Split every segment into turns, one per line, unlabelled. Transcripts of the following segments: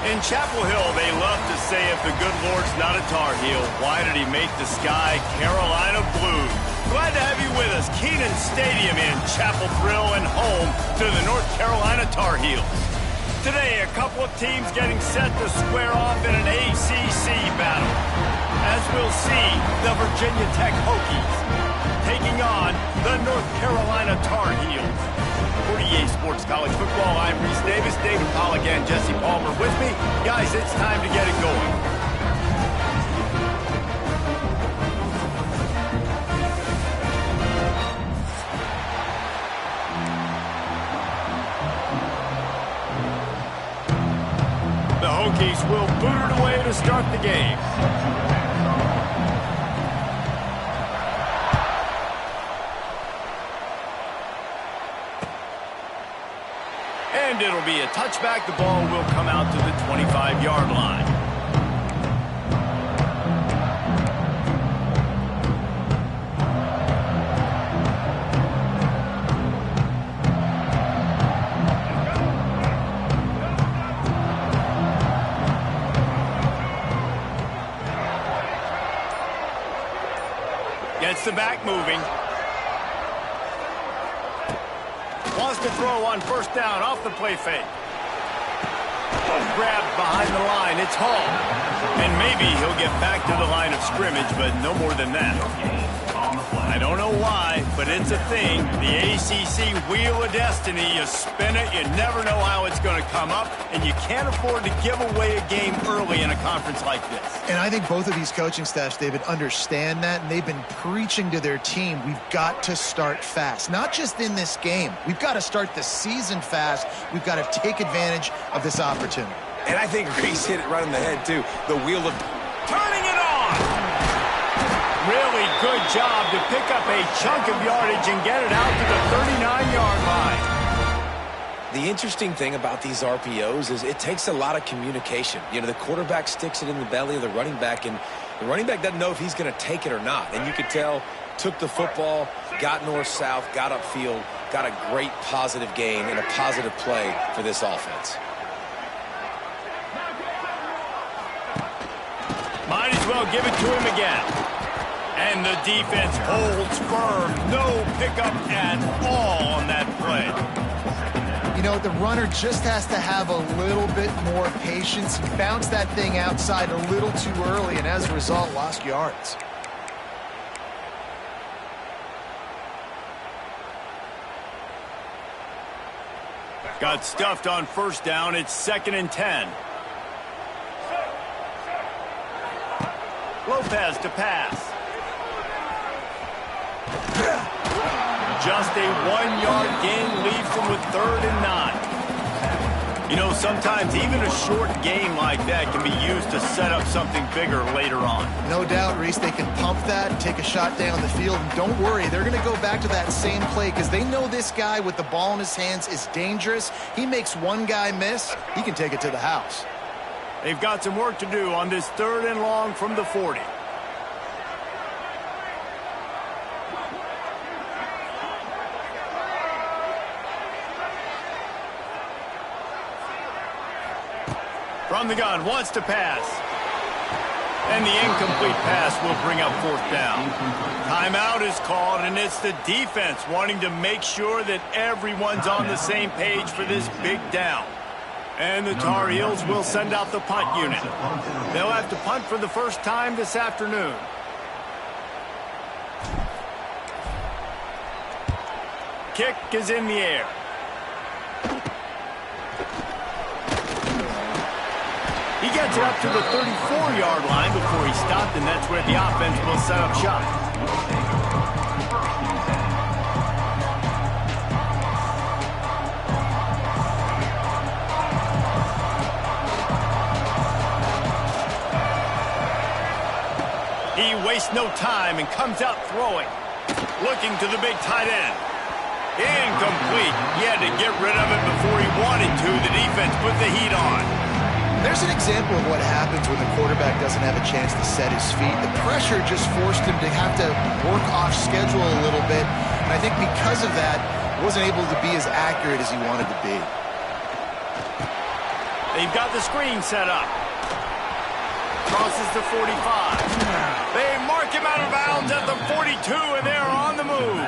In Chapel Hill, they love to say if the good Lord's not a Tar Heel, why did he make the sky Carolina blue? Glad to have you with us. Kenan Stadium in Chapel Thrill and home to the North Carolina Tar Heels. Today, a couple of teams getting set to square off in an ACC battle. As we'll see, the Virginia Tech Hokies taking on the North Carolina Tar Heels. For EA Sports College Football, I'm Reese Davis, David Pollack, and Jesse Palmer with me. Guys, it's time to get it going. The Hokies will boot it away to start the game. And it'll be a touchback. The ball will come out to the 25-yard line. Gets the back moving. Wants to throw on first down off the play fake. Grabbed behind the line. It's Hall. And maybe he'll get back to the line of scrimmage, but no more than that. I don't know why, but it's a thing. The ACC Wheel of Destiny, you spin it, you never know how it's going to come up, and you can't afford to give away a game early in a conference like this.
And I think both of these coaching staffs, David, understand that, and they've been preaching to their team, we've got to start fast. Not just in this game. We've got to start the season fast. We've got to take advantage of this opportunity.
And I think Reese hit it right on the head, too. The wheel of...
Turning it on! Really good job to pick up a chunk of yardage and get it out to the 39-yard line.
The interesting thing about these RPOs is it takes a lot of communication. You know, the quarterback sticks it in the belly of the running back, and the running back doesn't know if he's going to take it or not. And you could tell, took the football, got north-south, got upfield, got a great positive gain and a positive play for this offense.
Might as well give it to him again. And the defense holds firm. No pickup at all on that play.
You know, the runner just has to have a little bit more patience. He bounced that thing outside a little too early, and as a result, lost yards.
Got stuffed on first down. It's 2nd and 10. Lopez to pass. Just a 1-yard gain leaves them with 3rd and 9. You know, sometimes even a short game like that can be used to set up something bigger later on.
No doubt, Reese, they can pump that and take a shot down the field. And don't worry, they're going to go back to that same play because they know this guy with the ball in his hands is dangerous. He makes one guy miss, he can take it to the house.
They've got some work to do on this 3rd and long from the 40. From the gun, wants to pass. And the incomplete pass will bring up 4th down. Timeout is called, and it's the defense wanting to make sure that everyone's on the same page for this big down. And the Tar Heels will send out the punt unit. They'll have to punt for the first time this afternoon. Kick is in the air. He gets it up to the 34-yard line before he stopped, and that's where the offense will set up shop. He wastes no time and comes out throwing. Looking to the big tight end. Incomplete. He had to get rid of it before he wanted to. The defense put the heat on.
There's an example of what happens when the quarterback doesn't have a chance to set his feet. The pressure just forced him to have to work off schedule a little bit. And I think because of that, wasn't able to be as accurate as he wanted to be.
They've got the screen set up. Crosses the 45. They mark him out of bounds at the 42, and they're on the move.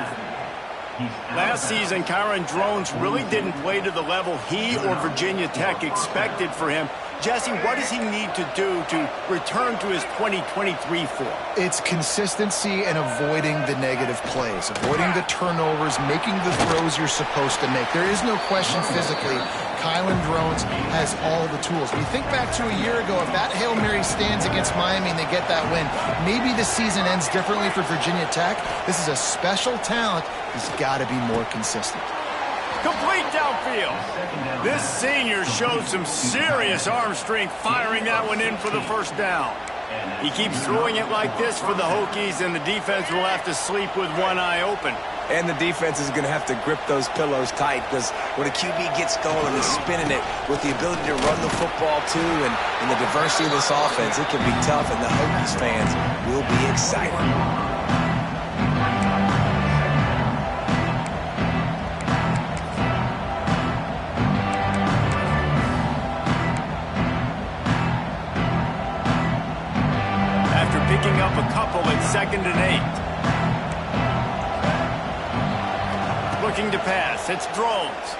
Last season, Kyron Drones really didn't play to the level he or Virginia Tech expected for him. Jesse, what does he need to do to return to his 2023 form?
It's consistency and avoiding the negative plays, avoiding the turnovers, making the throws you're supposed to make. There is no question physically, Kyron Drones has all the tools. When you think back to a year ago, if that Hail Mary stands against Miami and they get that win, maybe the season ends differently for Virginia Tech. This is a special talent. He's got to be more consistent.
Complete downfield. This senior showed some serious arm strength firing that one in for the first down. He keeps throwing it like this for the Hokies, and the defense will have to sleep with one eye open.
And the defense is going to have to grip those pillows tight, because when a QB gets going and he's spinning it with the ability to run the football too, and the diversity of this offense, it can be tough, and the Hokies fans will be excited.
Picking up a couple at 2nd and 8. Looking to pass. It's Drones.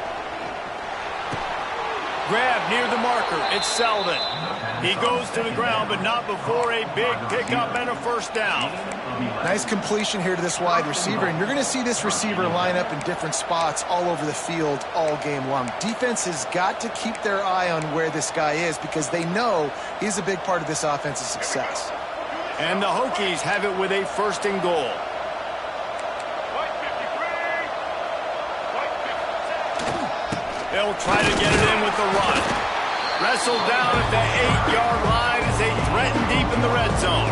Grab near the marker. It's Selden. He goes to the ground, but not before a big pickup and a first down.
Nice completion here to this wide receiver, and you're going to see this receiver line up in different spots all over the field all game long. Defense has got to keep their eye on where this guy is, because they know he's a big part of this offense's success.
And the Hokies have it with a 1st and goal. They'll try to get it in with the run. Wrestled down at the 8-yard line as they threaten deep in the red zone.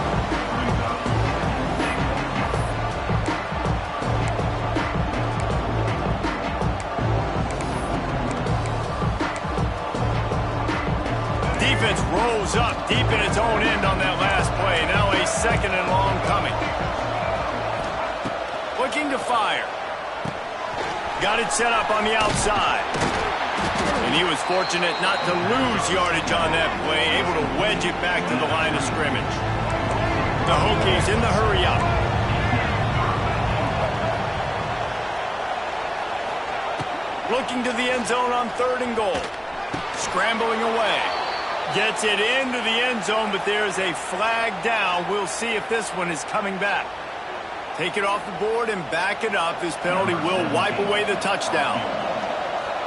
Defense rolls up deep in its own end on that last play. Now a 2nd and long coming. Looking to fire. Got it set up on the outside. And he was fortunate not to lose yardage on that play, able to wedge it back to the line of scrimmage. The Hokies in the hurry up. Looking to the end zone on 3rd and goal. Scrambling away. Gets it into the end zone, but there's a flag down. We'll see if this one is coming back. Take it off the board and back it up. This penalty will wipe away the touchdown.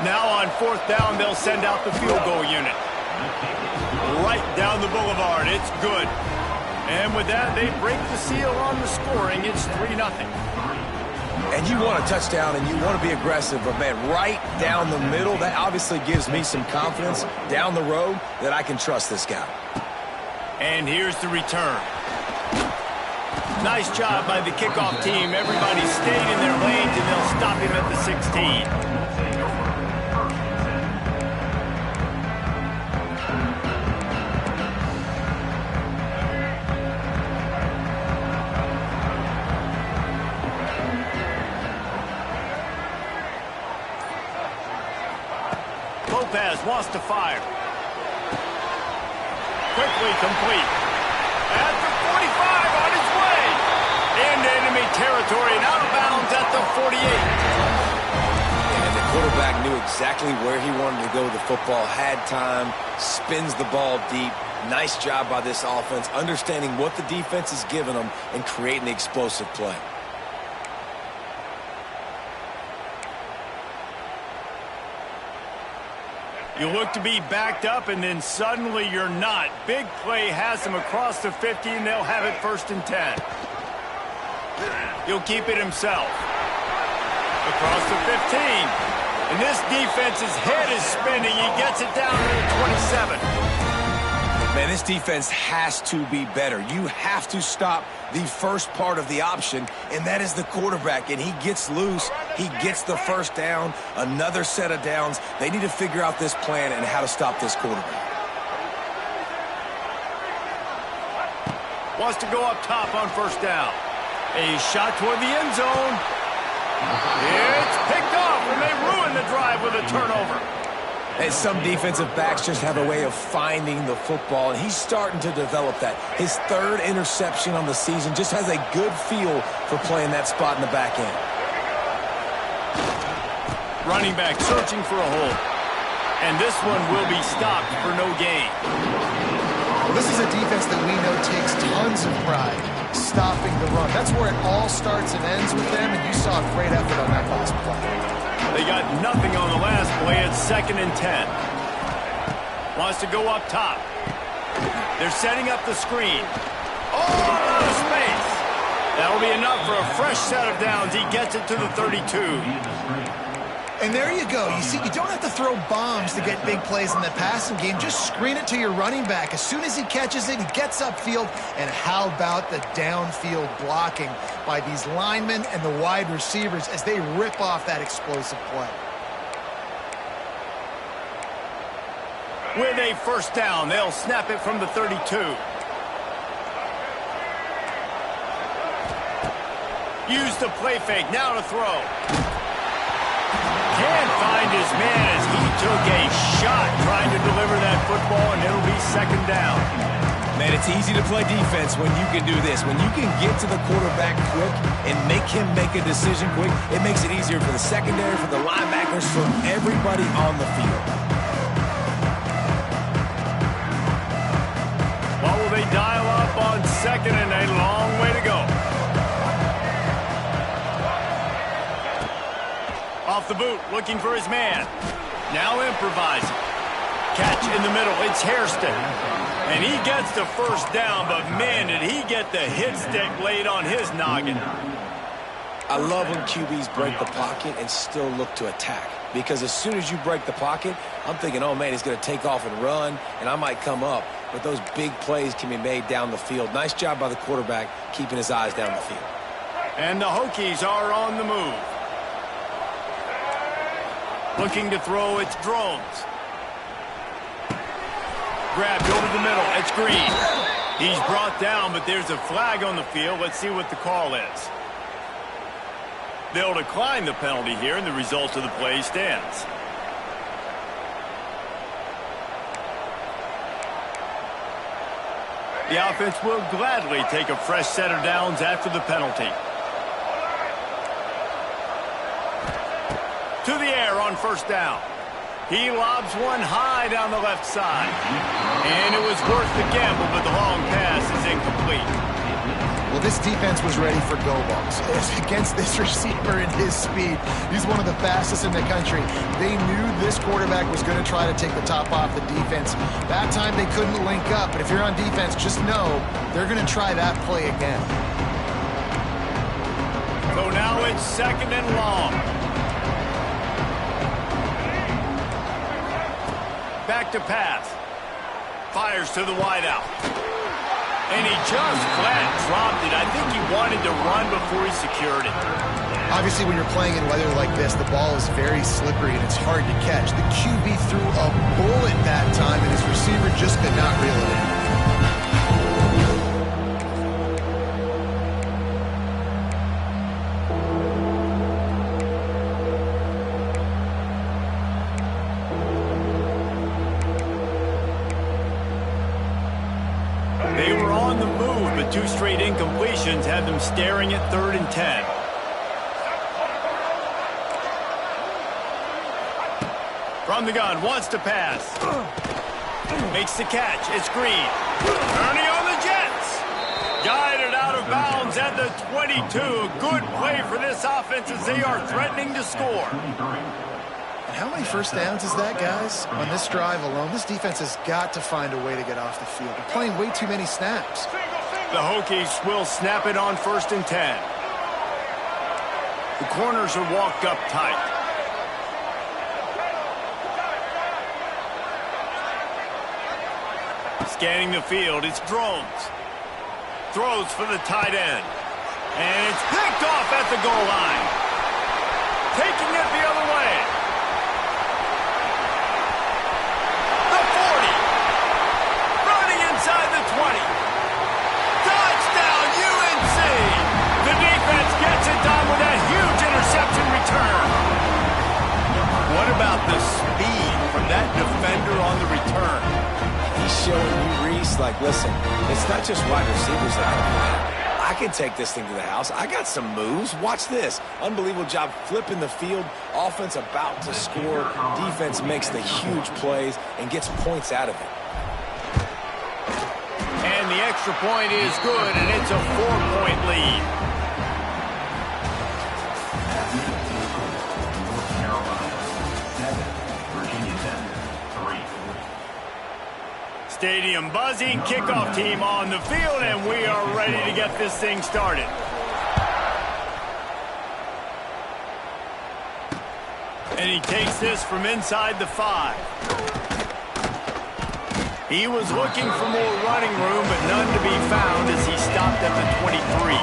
Now on 4th down, they'll send out the field goal unit. Right down the boulevard. It's good. And with that, they break the seal on the scoring. It's 3-0.
And you want a touchdown and you want to be aggressive, but man, right down the middle, that obviously gives me some confidence down the road that I can trust this guy.
And here's the return. Nice job by the kickoff team. Everybody stayed in their lanes, and they'll stop him at the 16. Lopez wants to fire. Quickly complete. At the 45 on his way. Into enemy territory and out of bounds at the 48.
And the quarterback knew exactly where he wanted to go with the football, had time, spins the ball deep. Nice job by this offense, understanding what the defense is giving them and creating the explosive play.
You look to be backed up, and then suddenly you're not. Big play has them across the 50, and they'll have it 1st and 10. He'll keep it himself. Across the 15. And this defense's head is spinning. He gets it down to the 27.
Man, this defense has to be better. You have to stop the first part of the option, and that is the quarterback. And he gets loose. He gets the 1st down, another set of downs. They need to figure out this plan and how to stop this quarterback.
Wants to go up top on 1st down. A shot toward the end zone. It's picked off, and they ruin the drive with a turnover.
And some defensive backs just have a way of finding the football, and he's starting to develop that. His third interception on the season, just has a good feel for playing that spot in the back end.
Running back searching for a hole. And this one will be stopped for no gain.
Well, this is a defense that we know takes tons of pride stopping the run. That's where it all starts and ends with them, and you saw a great effort on that last play.
They got nothing on the last play at 2nd and 10. Wants to go up top. They're setting up the screen. Oh, out of space. That'll be enough for a fresh set of downs. He gets it to the 32.
And there you go. You see, you don't have to throw bombs to get big plays in the passing game. Just screen it to your running back. As soon as he catches it, he gets upfield. And how about the downfield blocking by these linemen and the wide receivers as they rip off that explosive play.
With a first down, they'll snap it from the 32. Use the play fake. Now to throw. Can't find his man as he took a shot trying to deliver that football, and it'll be 2nd down.
Man, it's easy to play defense when you can do this. When you can get to the quarterback quick and make him make a decision quick, it makes it easier for the secondary, for the linebackers, for everybody on the field.
What will they dial up on 2nd and a long way to go? Off the boot, looking for his man. Now improvising. Catch in the middle. It's Hairston. And he gets the first down, but man, did he get the hit stick laid on his noggin.
I love when QBs break the pocket and still look to attack. Because as soon as you break the pocket, I'm thinking, oh, man, he's going to take off and run, and I might come up. But those big plays can be made down the field. Nice job by the quarterback keeping his eyes down the field.
And the Hokies are on the move. Looking to throw, it's Drones. Grabbed over the middle, it's Green. He's brought down, but there's a flag on the field. Let's see what the call is. They'll decline the penalty here, and the result of the play stands. The offense will gladly take a fresh set of downs after the penalty. To the air on first down. He lobs one high down the left side. And it was worth the gamble, but the long pass is incomplete.
Well, this defense was ready for go balls. Against this receiver and his speed, he's one of the fastest in the country. They knew this quarterback was going to try to take the top off the defense. That time they couldn't link up, but if you're on defense, just know they're going to try that play again.
So now it's 2nd and long. Back to pass. Fires to the wideout. And he just flat dropped it. I think he wanted to run before he secured it.
Obviously, when you're playing in weather like this, the ball is very slippery and it's hard to catch. The QB threw a bullet that time, and his receiver just could not reel it in.
They were on the move, but 2 straight incompletions had them staring at 3rd and 10. From the gun, wants to pass. Makes the catch. It's Green. Ernie on the Jets. Guided out of bounds at the 22. A good play for this offense as they are threatening to score.
And how many first downs is that, guys? On this drive alone, this defense has got to find a way to get off the field. They're playing way too many snaps.
The Hokies will snap it on 1st and 10. The corners are walked up tight. Scanning the field, it's Drones. Throws for the tight end. And it's picked off at the goal line. Taking it the other way. The 40. Running inside the 20. Touchdown, UNC. The defense gets it done with that huge interception return. What about the speed from that defender on the return.
He's showing you, Reese, like, listen, it's not just wide receivers that can do that. I can take this thing to the house. I got some moves. Watch this. Unbelievable job flipping the field. Offense about to score. Defense makes the huge plays and gets points out of it.
And the extra point is good, and it's a 4-point lead. Stadium buzzing, kickoff team on the field, and we are ready to get this thing started. And he takes this from inside the 5. He was looking for more running room, but none to be found as he stopped at the 23.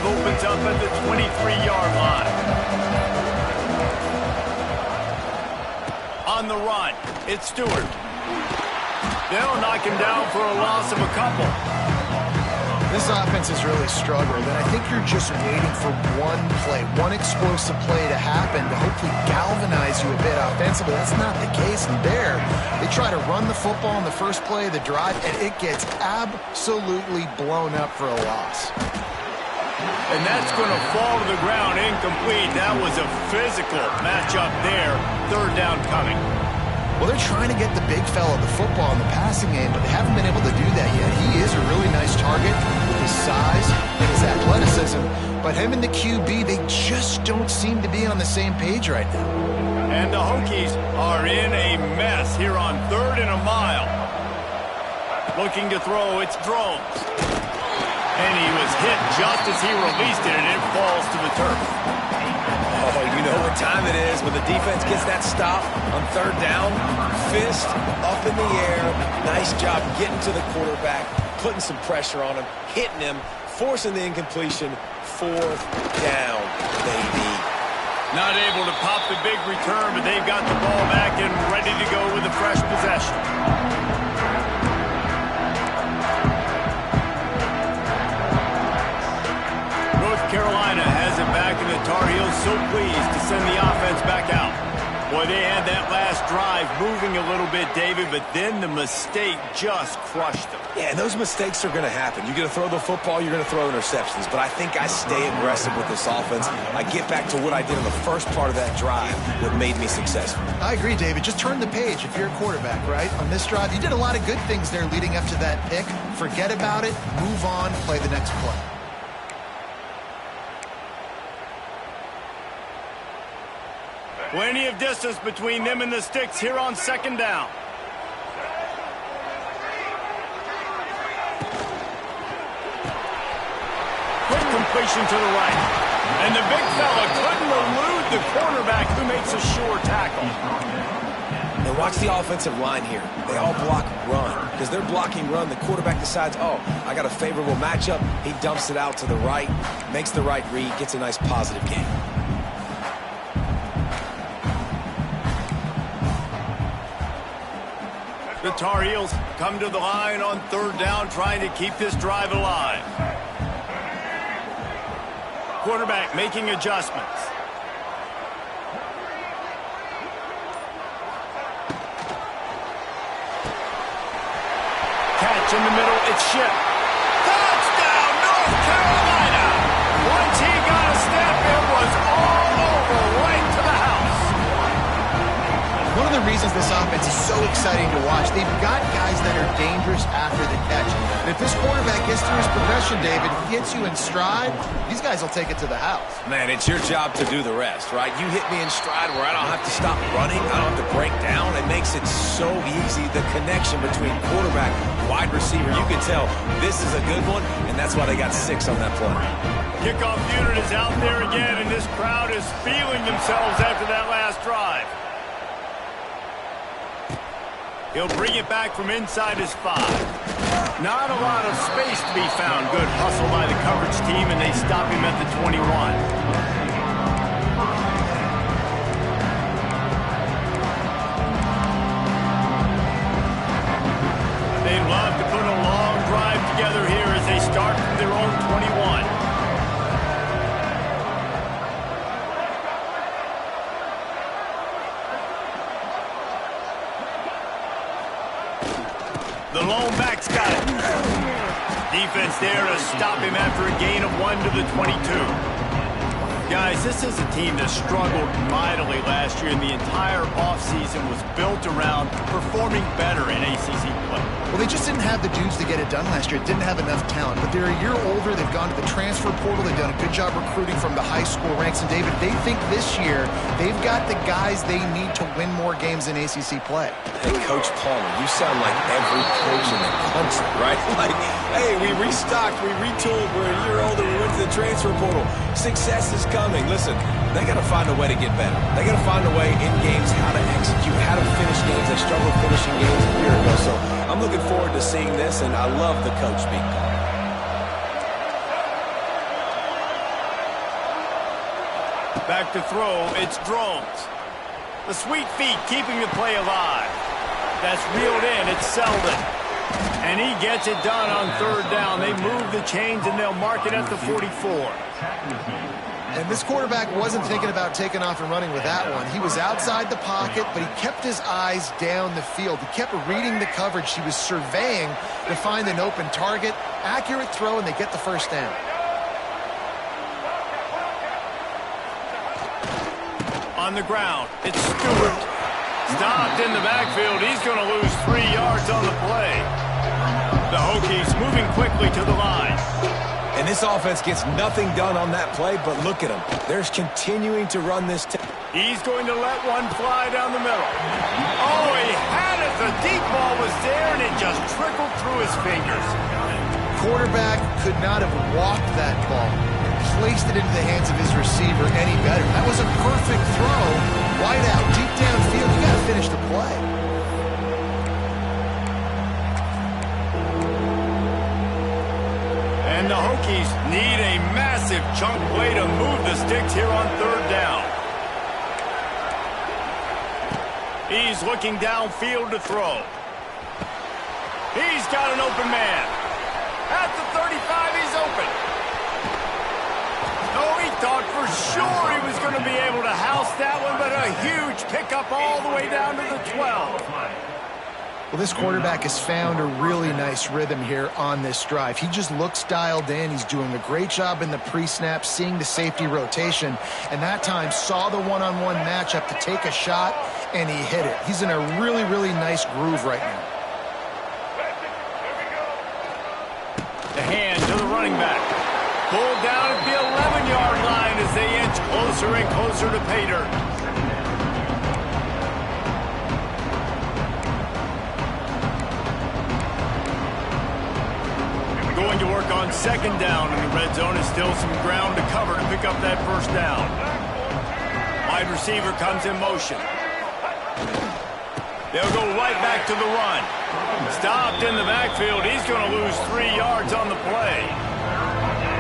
Opens up at the 23-yard line. On the run, it's Stewart. They'll knock him down for a loss of a couple.
This offense has really struggled, and I think you're just waiting for one play, one explosive play to happen to hopefully galvanize you a bit offensively. That's not the case, and there, they try to run the football in the first play of the drive, and it gets absolutely blown up for a loss.
And that's going to fall to the ground incomplete. That was a physical matchup there. Third down coming.
Well, they're trying to get the big fella the football in the passing game, but they haven't been able to do that yet. He is a really nice target with his size and his athleticism, but him and the QB, they just don't seem to be on the same page right now.
And the Hokies are in a mess here on 3rd and a mile. Looking to throw, it's Drones. And he was hit just as he released it, and it falls to the turf.
Oh, you know what time it is when the defense gets that stop on 3rd down. Fist up in the air. Nice job getting to the quarterback, putting some pressure on him, hitting him, forcing the incompletion. 4th down, baby.
Not able to pop the big return, but they've got the ball back and ready to go with a fresh possession. Carolina has it back, and the Tar Heels so pleased to send the offense back out. Boy, they had that last drive moving a little bit, David, but then the mistake just crushed them.
Yeah, and those mistakes are going to happen. You're going to throw the football, you're going to throw interceptions, but I think I stay aggressive with this offense. I get back to what I did in the first part of that drive, what made me successful.
I agree, David. Just turn the page if you're a quarterback, right? On this drive, you did a lot of good things there leading up to that pick. Forget about it, move on, play the next play.
Plenty of distance between them and the sticks here on 2nd down. Quick completion to the right. And the big fella couldn't elude the cornerback who makes a sure tackle.
And watch the offensive line here. They all block run. Because they're blocking run, the quarterback decides, oh, I got a favorable matchup. He dumps it out to the right, makes the right read, gets a nice positive gain.
The Tar Heels come to the line on 3rd down, trying to keep this drive alive. Quarterback making adjustments. Catch in the middle, it's Shipp. Touchdown, North Carolina! Once he got a step, it was all over, right to the house.
One of the reasons this offense is so exciting to watch, they've got guys that are dangerous after the catch. And if this quarterback gets through his progression, David, he hits you in stride, these guys will take it to the house.
Man, it's your job to do the rest, right? You hit me in stride where I don't have to stop running, I don't have to break down. It makes it so easy, the connection between quarterback and wide receiver. You can tell this is a good one, and that's why they got 6 on that play.
Kickoff unit is out there again, and this crowd is feeling themselves after that last drive. He'll bring it back from inside his 5. Not a lot of space to be found. Good hustle by the coverage team, and they stop him at the 21. love to put a long drive together here as they start from their own 21. The lone back's got it. Defense there to stop him after a gain of 1 to the 22. Guys, this is a team that struggled mightily last year, and the entire offseason was built around performing better in ACC play.
Well, they just didn't have the dudes to get it done last year. It didn't have enough talent. But they're a year older. They've gone to the transfer portal. They've done a good job recruiting from the high school ranks. And, David, they think this year they've got the guys they need to win more games in ACC play.
Hey, Coach Palmer, you sound like every coach in the country, right? Like, hey, we restocked, we retooled, we're a year older, we went to the transfer portal. Success is coming. Listen, they got to find a way to get better. They got to find a way in games how to execute, how to finish games. They struggled finishing games a year ago. So I'm looking forward to seeing this, and I love the coach being called.
Back to throw, it's Drones. The sweet feet keeping the play alive. That's reeled in, it's Selden. And he gets it done on third down. They move the chains, and they'll mark it at the 44.
And this quarterback wasn't thinking about taking off and running with that one. He was outside the pocket, but he kept his eyes down the field. He kept reading the coverage. He was surveying to find an open target. Accurate throw, and they get the first down.
On the ground, it's Stewart. Stopped in the backfield. He's going to lose 3 yards on the play. The Hokies moving quickly to the line.
And this offense gets nothing done on that play, but look at him. They're continuing to run this.
He's going to let one fly down the middle. Oh, he had it. The deep ball was there, and it just trickled through his fingers.
Quarterback could not have walked that ball, placed it into the hands of his receiver any better. That was a perfect throw. Wide out, deep downfield. You got to finish the play.
And the Hokies need a massive chunk play to move the sticks here on third down. He's looking downfield to throw. He's got an open man. At the 35, he's open. Oh, he thought for sure he was going to be able to house that one, but a huge pickup all the way down to the 12.
Well, this quarterback has found a really nice rhythm here on this drive. He just looks dialed in. He's doing a great job in the pre-snap, seeing the safety rotation, and that time saw the one-on-one matchup to take a shot, and he hit it. He's in a really, really nice groove right now.
The hand to the running back. Pulled down at the 11-yard line as they inch closer and closer to pay dirt. Going to work on second down, and the red zone is still some ground to cover to pick up that first down. Wide receiver comes in motion. They'll go right back to the run. Stopped in the backfield. He's going to lose 3 yards on the play.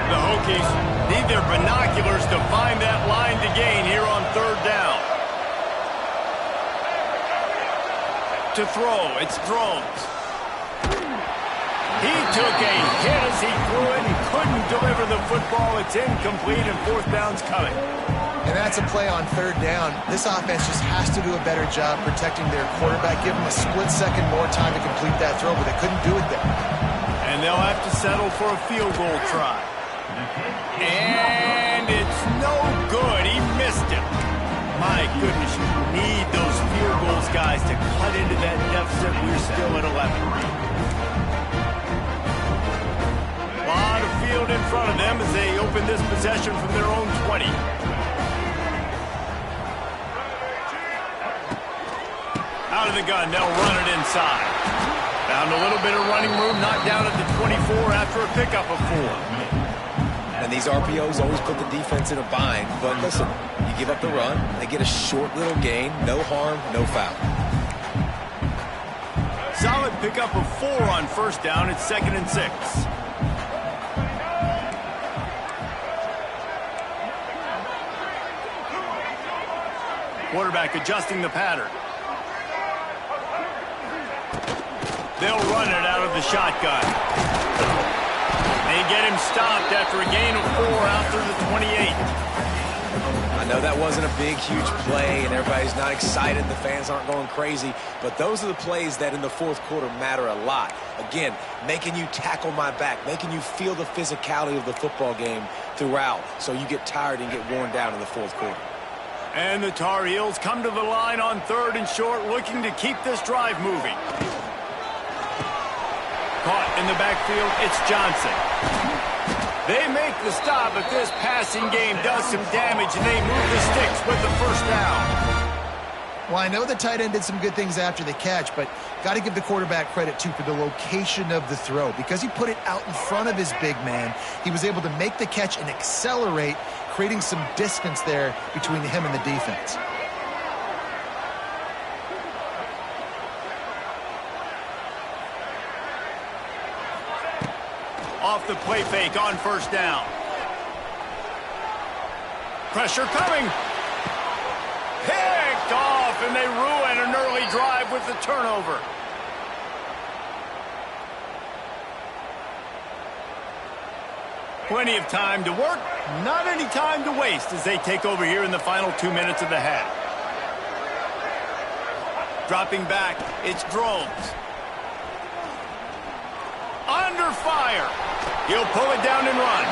The Hokies need their binoculars to find that line to gain here on third down. To throw, it's Drones. He took a hit as he threw it and couldn't deliver the football. It's incomplete, and fourth down's coming.
And that's a play on third down. This offense just has to do a better job protecting their quarterback. Give them a split second more time to complete that throw, but they couldn't do it there.
And they'll have to settle for a field goal try. And it's no good. He missed it. My goodness, you need those field goals, guys, to cut into that deficit. We're still at 11. A lot of field in front of them as they open this possession from their own 20. Out of the gun, they'll run it inside. Found a little bit of running room, knocked down at the 24 after a pickup of 4.
And these RPOs always put the defense in a bind. But listen, you give up the run, they get a short little gain, no harm, no foul.
Solid pickup of 4 on first down. It's 2nd and 6. Quarterback adjusting the pattern. They'll run it out of the shotgun. They get him stopped after a gain of 4 out through the 28.
I know that wasn't a big, huge play, and everybody's not excited. The fans aren't going crazy. But those are the plays that in the fourth quarter matter a lot. Again, making you tackle my back, making you feel the physicality of the football game throughout so you get tired and get worn down in the fourth quarter.
And the Tar Heels come to the line on 3rd and short, looking to keep this drive moving. Caught in the backfield, it's Johnson. They make the stop, but this passing game does some damage, and they move the sticks with the first down.
Well, I know the tight end did some good things after the catch, but got to give the quarterback credit, too, for the location of the throw. Because he put it out in front of his big man, he was able to make the catch and accelerate, creating some distance there between him and the defense.
Off the play fake on first down. Pressure coming. Picked off, and they ruin an early drive with the turnover. Plenty of time to work, not any time to waste as they take over here in the final 2 minutes of the half. Dropping back, it's Drones. Under fire. He'll pull it down and run.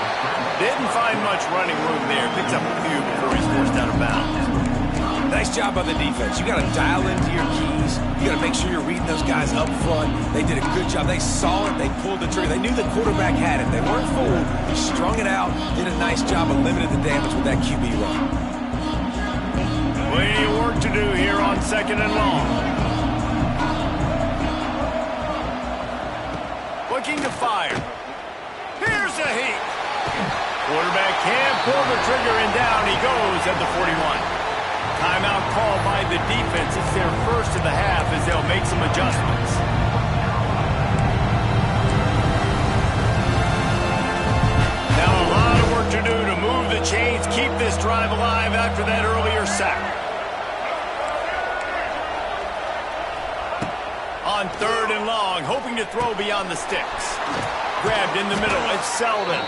Didn't find much running room there. Picks up a few before he's forced out of bounds.
Nice job by the defense. You got to dial into your keys. You got to make sure you're reading those guys up front. They did a good job. They saw it. They pulled the trigger. They knew the quarterback had it. They weren't fooled. He strung it out. Did a nice job of limiting the damage with that QB run.
Plenty of work to do here on 2nd and long. Looking to fire. Here's a heat. Quarterback can't pull the trigger, and down he goes at the 41. Timeout called by the defense. It's their first of the half as they'll make some adjustments. Now a lot of work to do to move the chains, keep this drive alive after that earlier sack. On 3rd and long, hoping to throw beyond the sticks. Grabbed in the middle, it's Selden.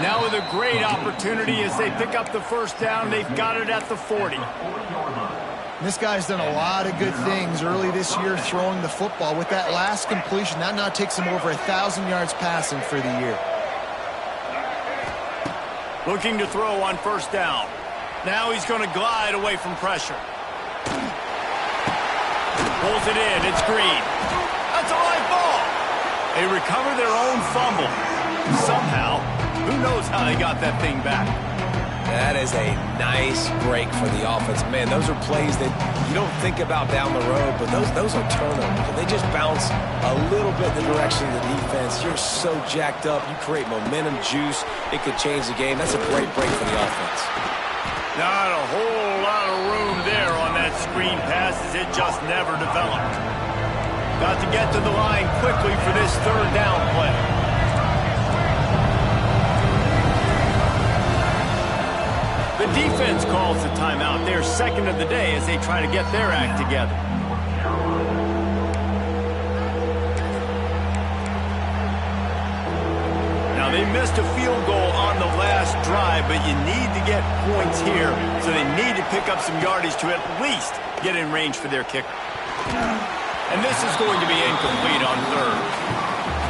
Now with a great opportunity as they pick up the first down, they've got it at the 40.
This guy's done a lot of good things early this year throwing the football. With that last completion, that now takes him over 1,000 yards passing for the year.
Looking to throw on first down. Now he's going to glide away from pressure. Pulls it in, it's Green. That's a live ball. They recover their own fumble. Somehow, who knows how they got that thing back.
That is a nice break for the offense. Man, those are plays that you don't think about down the road, but those are turnovers. If they just bounce a little bit in the direction of the defense, you're so jacked up. You create momentum, juice. It could change the game. That's a great break for the offense.
Not a whole lot of room there on that screen pass as it just never developed. Got to get to the line quickly for this 3rd down play. The defense calls the timeout. They're 2nd of the day as they try to get their act together. Now, they missed a field goal on the last drive, but you need to get points here, so they need to pick up some yardage to at least get in range for their kicker. And this is going to be incomplete on 3rd.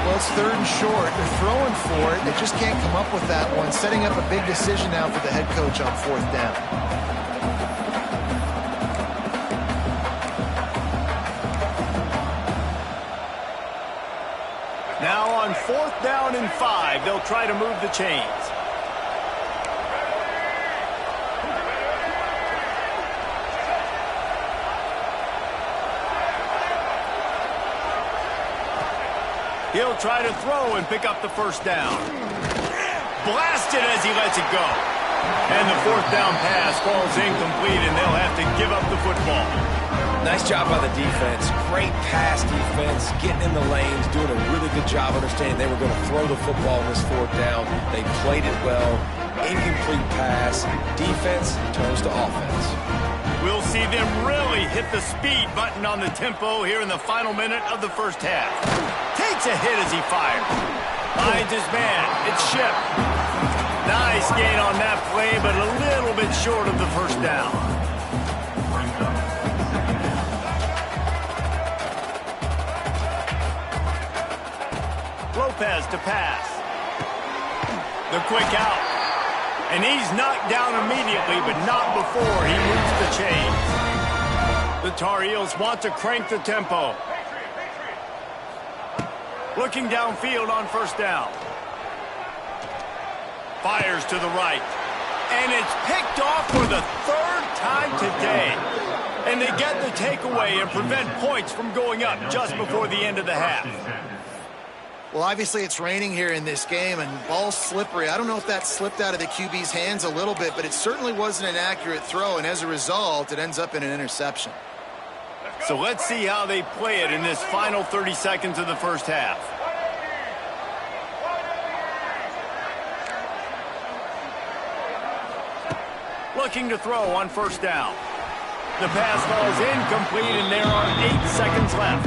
Well, it's 3rd and short. They're throwing for it. They just can't come up with that one. Setting up a big decision now for the head coach on 4th down.
Now on 4th down and 5, they'll try to move the chains. He'll try to throw and pick up the first down. Blasted as he lets it go. And the 4th down pass falls incomplete, and they'll have to give up the football.
Nice job by the defense. Great pass defense, getting in the lanes, doing a really good job understanding they were going to throw the football in this 4th down. They played it well. Incomplete pass. Defense turns to offense.
We'll see them really hit the speed button on the tempo here in the final minute of the first half. Takes a hit as he fires. Finds his man. It's Ship. Nice gain on that play, but a little bit short of the first down. Lopez to pass. The quick out. And he's knocked down immediately, but not before he moves the chains. The Tar Heels want to crank the tempo. Looking downfield on first down. Fires to the right. And it's picked off for the third time today. And they get the takeaway and prevent points from going up just before the end of the half.
Well, obviously it's raining here in this game, and ball's slippery. I don't know if that slipped out of the QB's hands a little bit, but it certainly wasn't an accurate throw, and as a result, it ends up in an interception.
So let's see how they play it in this final 30 seconds of the first half. Looking to throw on first down. The pass falls incomplete, and there are 8 seconds left.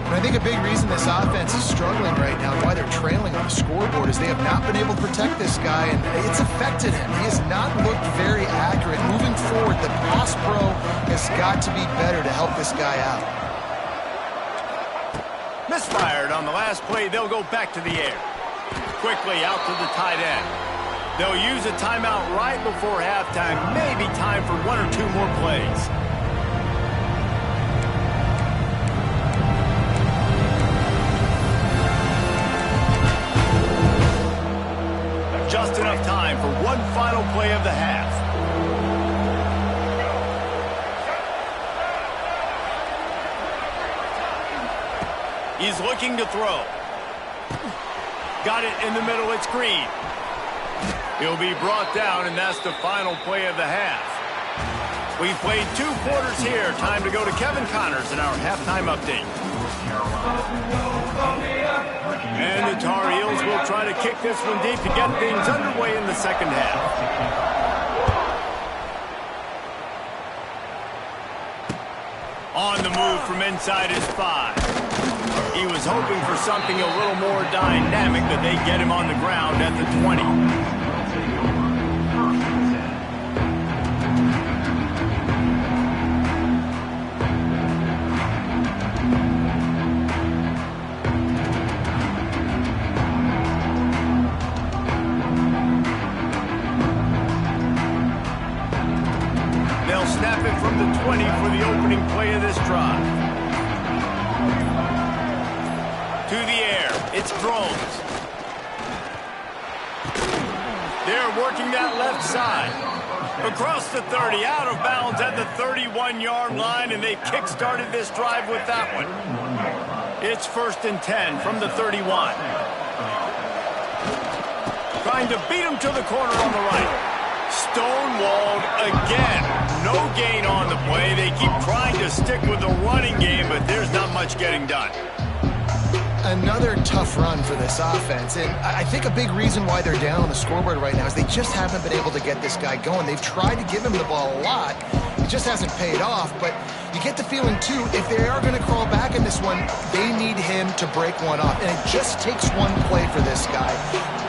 And I think a big reason this offense is struggling right now and why they're trailing on the scoreboard is they have not been able to protect this guy, and it's affected him. He has not looked very accurate. Moving forward, the pass pro has got to be better to help this guy out.
Misfired on the last play. They'll go back to the air. Quickly out to the tight end. They'll use a timeout right before halftime. Maybe time for 1 or 2 more plays. Just enough time for one final play of the half. He's looking to throw. Got it in the middle. It's Green. He'll be brought down, and that's the final play of the half. We've played 2 quarters here. Time to go to Kevin Connors in our halftime update. And the Tar Heels will try to kick this one deep to get things underway in the second half. On the move from inside his 5. He was hoping for something a little more dynamic, but they get him on the ground at the 20. Snap it from the 20 for the opening play of this drive. To the air. It's Drones. They're working that left side. Across the 30, out of bounds at the 31-yard line, and they kick-started this drive with that one. It's 1st and 10 from the 31. Trying to beat him to the corner on the right. Stonewalled again. No gain on the play. They keep trying to stick with the running game, but there's not much getting done.
Another tough run for this offense, and I think a big reason why they're down on the scoreboard right now is they just haven't been able to get this guy going. They've tried to give him the ball a lot. It just hasn't paid off, but you get the feeling, too, if they are going to crawl back in this one, they need him to break one off, and it just takes one play for this guy.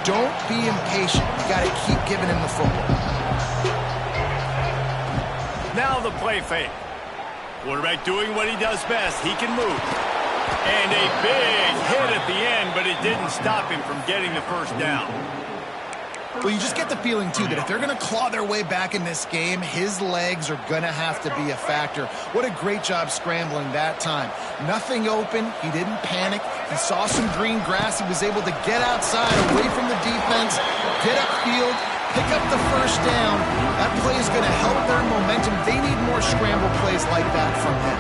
Don't be impatient. You got to keep giving him the football.
Now the play fake. Quarterback doing what he does best. He can move. And a big hit at the end, but it didn't stop him from getting the first down.
Well, you just get the feeling, too, that if they're going to claw their way back in this game, his legs are going to have to be a factor. What a great job scrambling that time. Nothing open. He didn't panic. He saw some green grass. He was able to get outside, away from the defense, get upfield, pick up the first down. That play is going to help their momentum. They need more scramble plays like that from him.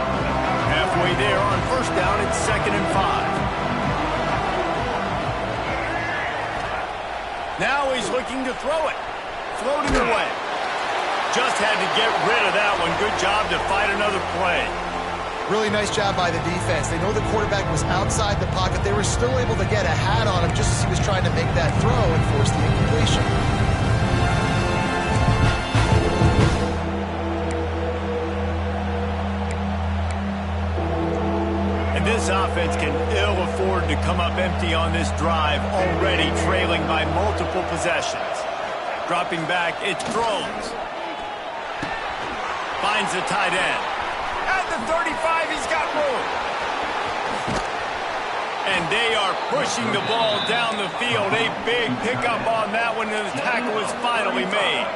Halfway there on first down, it's 2nd and 5. Now he's looking to throw it. Floating away. Just had to get rid of that one. Good job to fight another play.
Really nice job by the defense. They know the quarterback was outside the pocket. They were still able to get a hat on him just as he was trying to make that throw and force the incompletion.
offense can ill afford to come up empty on this drive, already trailing by multiple possessions. Dropping back, it's Drones. Finds the tight end. At the 35, he's got room. And they are pushing the ball down the field. A big pickup on that one, and the tackle is finally made.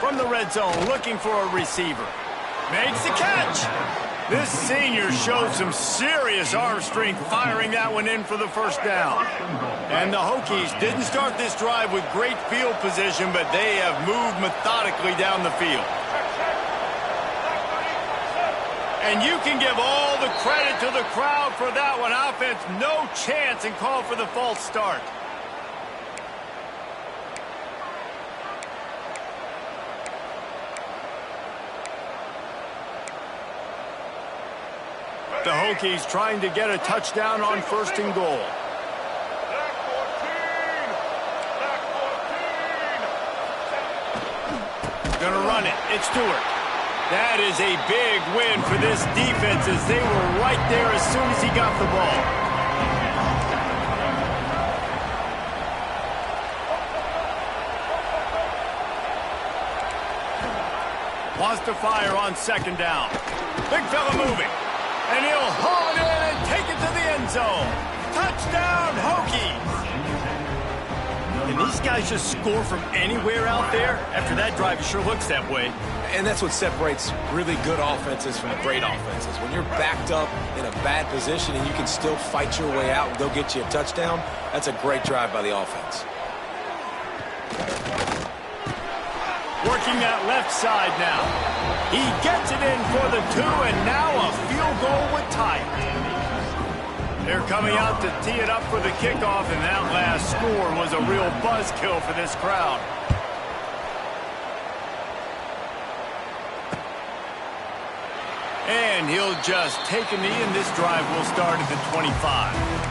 From the red zone, looking for a receiver. Makes the catch. This senior showed some serious arm strength firing that one in for the first down. And the Hokies didn't start this drive with great field position, but they have moved methodically down the field. And you can give all the credit to the crowd for that one. Offense, no chance, and call for the false start. The Hokies trying to get a touchdown on 1st and goal. Gonna run it. It's Stewart. That is a big win for this defense as they were right there as soon as he got the ball. Wants to fire on 2nd down. Big fella moving. And he'll haul it in and take it to the end zone. Touchdown, Hokies! And these guys just score from anywhere out there? After that drive, it sure looks that way.
And that's what separates really good offenses from great offenses. When you're backed up in a bad position and you can still fight your way out and go get you a touchdown, that's a great drive by the offense.
Working that left side now. He gets it in for the 2, and now a field goal with time. They're coming out to tee it up for the kickoff, and that last score was a real buzzkill for this crowd. And he'll just take a knee, and this drive will start at the 25.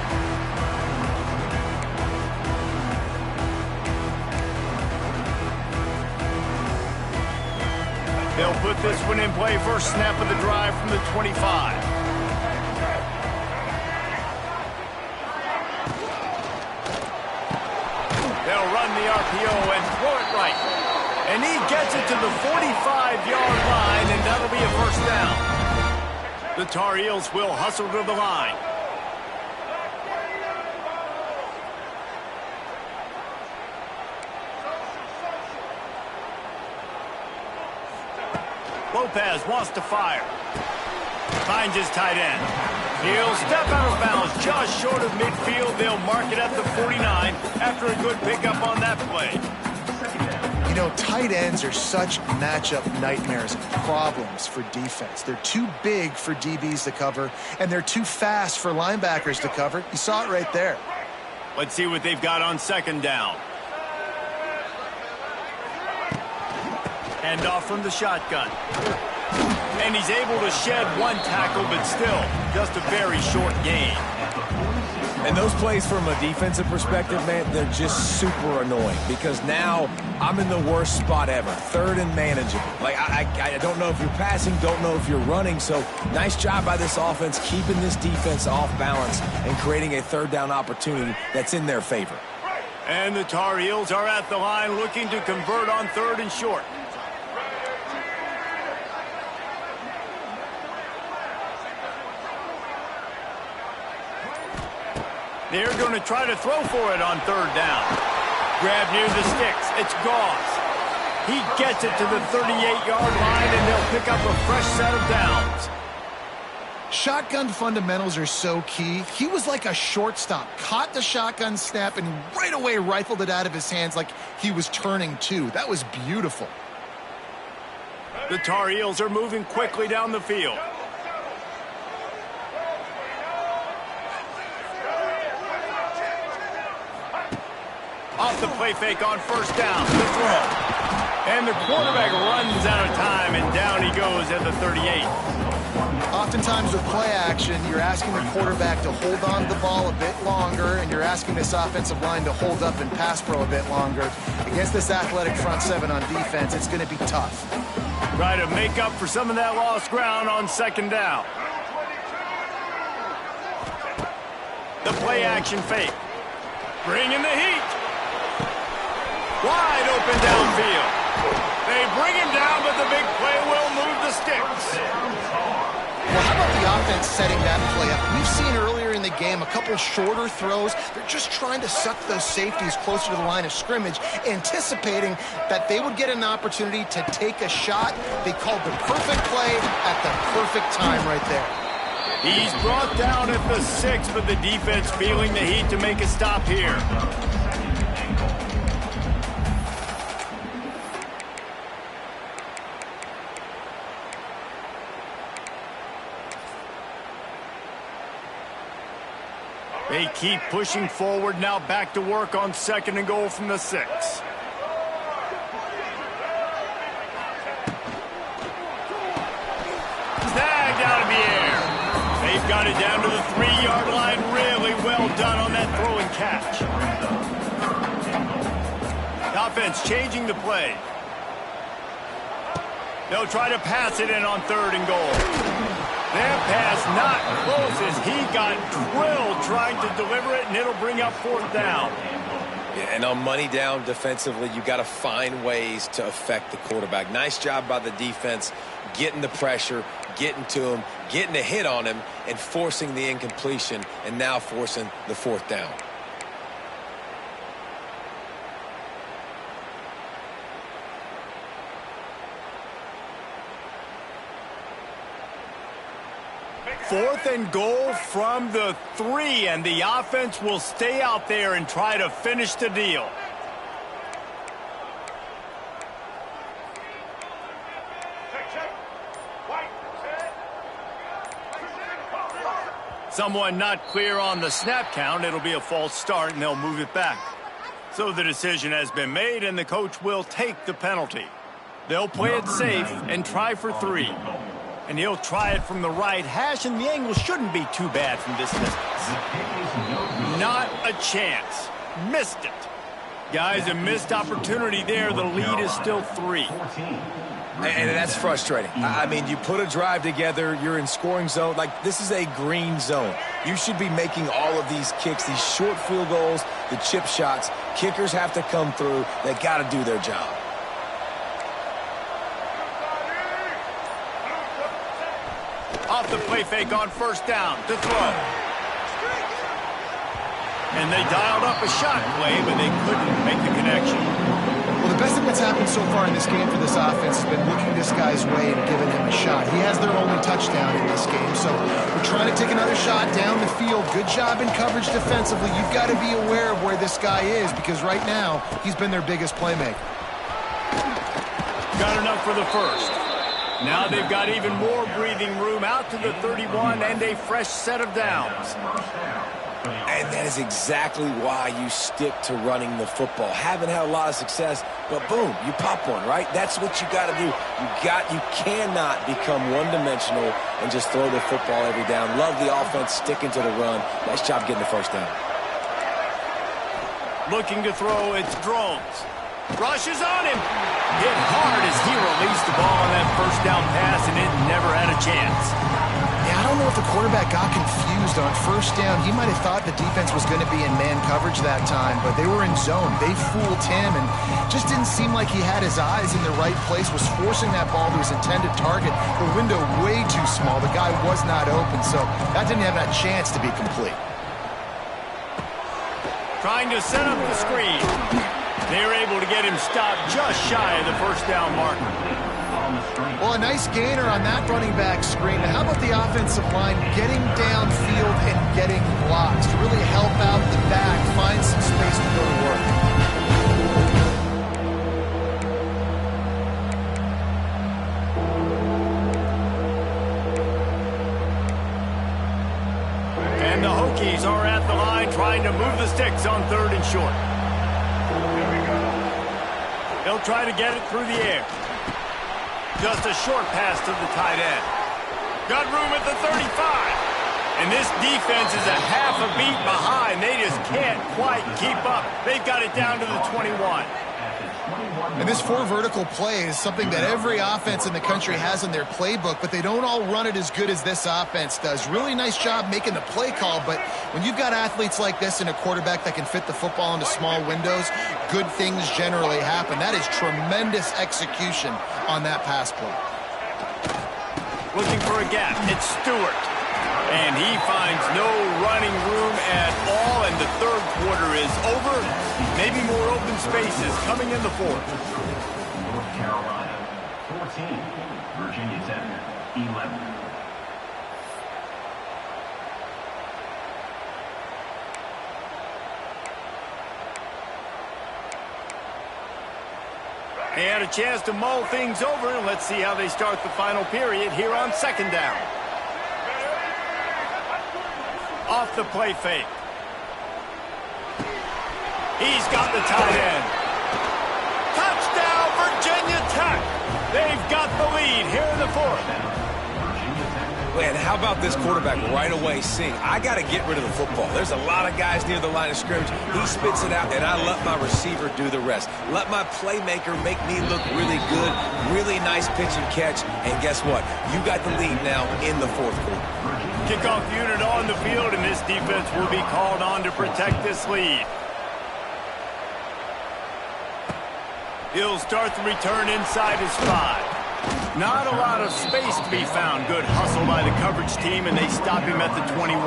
They'll put this one in play. First snap of the drive from the 25. They'll run the RPO and throw it right. And he gets it to the 45-yard line, and that'll be a first down. The Tar Heels will hustle to the line. Lopez wants to fire. Finds his tight end. He'll step out of bounds just short of midfield. They'll mark it at the 49 after a good pickup on that play.
You know, tight ends are such matchup nightmares and problems for defense. They're too big for DBs to cover, and they're too fast for linebackers to cover. You saw it right there.
Let's see what they've got on 2nd down. Hand off from the shotgun. And he's able to shed one tackle, but still, just a very short gain.
And those plays from a defensive perspective, man, they're just super annoying because now I'm in the worst spot ever. 3rd and manageable. Like, I don't know if you're passing, don't know if you're running. So nice job by this offense keeping this defense off balance and creating a 3rd down opportunity that's in their favor.
And the Tar Heels are at the line looking to convert on 3rd and short. They're going to try to throw for it on 3rd down. Grab near the sticks. It's Gauze. He gets it to the 38-yard line, and they'll pick up a fresh set of downs.
Shotgun fundamentals are so key. He was like a shortstop. Caught the shotgun snap and right away rifled it out of his hands like he was turning two. That was beautiful.
The Tar Heels are moving quickly down the field. Off the play fake on 1st down. The throw. And the quarterback runs out of time, and down he goes at the 38.
Off Oftentimes with play action, you're asking the quarterback to hold on to the ball a bit longer, and you're asking this offensive line to hold up and pass pro a bit longer. Against this athletic front seven on defense, it's going to be tough.
Try to make up for some of that lost ground on second down. The play action fake. Bringing the heat. Wide open downfield. They bring him down, but the big play will move the sticks.
Well, how about the offense setting that play up? We've seen earlier in the game a couple shorter throws. They're just trying to suck those safeties closer to the line of scrimmage, anticipating that they would get an opportunity to take a shot. They called the perfect play at the perfect time right there.
He's brought down at the 6, but the defense feeling the heat to make a stop here. They keep pushing forward, now back to work on second and goal from the 6. Snagged out of the air. They've got it down to the 3-yard line. Really well done on that throw and catch. The offense changing the play. They'll try to pass it in on third and goal. That pass not close as he got drilled trying to deliver it, and it'll bring up fourth down.
Yeah, and on money down defensively, you got to find ways to affect the quarterback. Nice job by the defense, getting the pressure, getting to him, getting a hit on him, and forcing the incompletion, and now forcing the fourth down.
Fourth and goal from the 3, and the offense will stay out there and try to finish the deal. Someone not clear on the snap count. It'll be a false start, and they'll move it back. So the decision has been made, and the coach will take the penalty. They'll play it safe and try for 3. And he'll try it from the right hash, and the angle shouldn't be too bad from this distance. Not a chance. Missed it. Guys, a missed opportunity there. The lead is still 3.
And that's frustrating. I mean, you put a drive together, you're in scoring zone. Like, this is a green zone. You should be making all of these kicks, these short field goals, the chip shots. Kickers have to come through. They got to do their job.
Off the play fake on first down to throw. And they dialed up a shot play, but they couldn't make the connection.
Well, the best thing that's happened so far in this game for this offense has been looking this guy's way and giving him a shot. He has their only touchdown in this game, so we're trying to take another shot down the field. Good job in coverage defensively. You've got to be aware of where this guy is, because right now he's been their biggest playmaker.
Got enough for the first. Now they've got even more breathing room out to the 31 and a fresh set of downs.
And that is exactly why you stick to running the football. Haven't had a lot of success, but boom, you pop one, right? That's what you got to do. You cannot become one-dimensional and just throw the football every down. Love the offense sticking to the run. Nice job getting the first down.
Looking to throw, it's Drones. Rushes on him. Hit hard as he released the ball on that first down pass, and it never had a chance.
Yeah, I don't know if the quarterback got confused on first down. He might have thought the defense was going to be in man coverage that time, but they were in zone. They fooled him, and just didn't seem like he had his eyes in the right place, was forcing that ball to his intended target. The window way too small. The guy was not open, so that didn't have that chance to be complete.
Trying to set up the screen. They were able to get him stopped just shy of the first down marker.
Well, a nice gainer on that running back screen. Now, how about the offensive line getting downfield and getting blocks to really help out the back, find some space to go to work?
And the Hokies are at the line trying to move the sticks on third and short. They'll try to get it through the air. Just a short pass to the tight end. Got room at the 35. And this defense is a half a beat behind. They just can't quite keep up. They've got it down to the 21.
And this four vertical play is something that every offense in the country has in their playbook, but they don't all run it as good as this offense does. Really nice job making the play call, but when you've got athletes like this and a quarterback that can fit the football into small windows, good things generally happen. That is tremendous execution on that pass play.
Looking for a gap. It's Stewart. And he finds no running room at all, and the third quarter is over. Maybe more open spaces coming in the fourth.
North Carolina, 14. Virginia Tech, 11.
They had a chance to mull things over, and let's see how they start the final period here on second down. Off the play fake. He's got the tight end. Touchdown, Virginia Tech. They've got the lead here in the fourth.
Man, how about this quarterback right away seeing, I got to get rid of the football. There's a lot of guys near the line of scrimmage. He spits it out, and I let my receiver do the rest. Let my playmaker make me look really good. Really nice pitch and catch. And guess what? You got the lead now in the fourth quarter.
Kickoff unit on the field, and this defense will be called on to protect this lead. He'll start the return inside his 5. Not a lot of space to be found. Good hustle by the coverage team, and they stop him at the 21.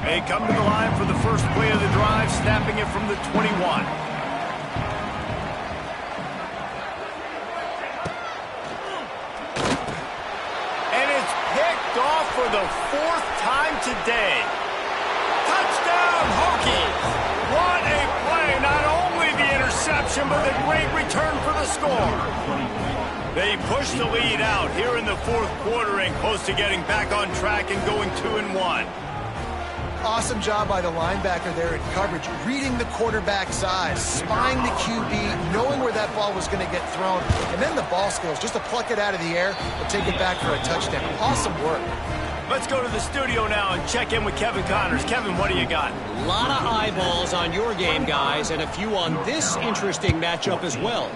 They come to the line for the first play of the drive, snapping it from the 21. And it's picked off for the 4th time today. Touchdown, Hokies! What a play! Not only the interception, but the great return for the score. They push the lead out here in the fourth quarter and close to getting back on track and going 2-1.
Awesome job by the linebacker there in coverage, reading the quarterback's eyes, spying the QB, knowing where that ball was going to get thrown, and then the ball skills, just to pluck it out of the air and take it back for a touchdown. Awesome work.
Let's go to the studio now and check in with Kevin Connors. Kevin, what do you got?
A lot of eyeballs on your game, guys, and a few on this interesting matchup as well.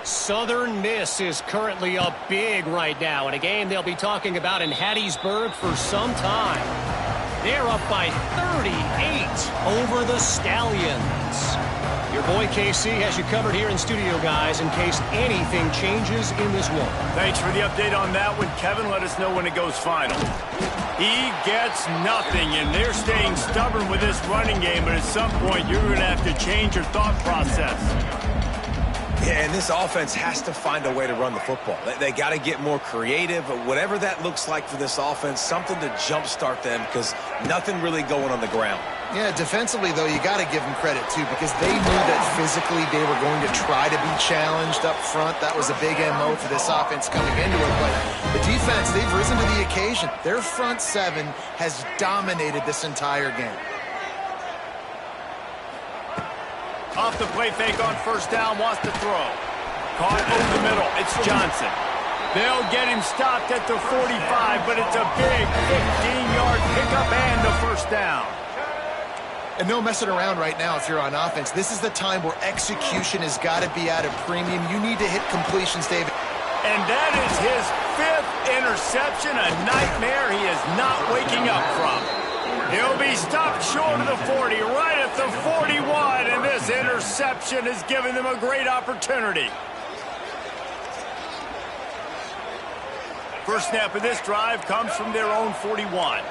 Southern Miss is currently up big right now in a game they'll be talking about in Hattiesburg for some time. They're up by 38 over the Stallions. Your boy KC has you covered here in studio, guys, in case anything changes in this one.
Thanks for the update on that one, Kevin. Let us know when it goes final. He gets nothing, and they're staying stubborn with this running game, but at some point you're going to have to change your thought process.
Yeah, and this offense has to find a way to run the football. They got to get more creative, whatever that looks like for this offense, something to jumpstart them because nothing really going on the ground.
Yeah, defensively, though, you got to give them credit, too, because they knew that physically they were going to try to be challenged up front. That was a big MO for this offense coming into it. But the defense, they've risen to the occasion. Their front 7 has dominated this entire game.
Off the play fake on first down, wants to throw. Caught over the middle. It's Johnson. They'll get him stopped at the 45, but it's a big 15-yard pickup and a first down.
And no messing around right now if you're on offense. This is the time where execution has got to be at a premium. You need to hit completions, David.
And that is his 5th interception, a nightmare he is not waking up from. He'll be stopped short of the 40, right at the 41, and this interception has given them a great opportunity. First snap of this drive comes from their own 41.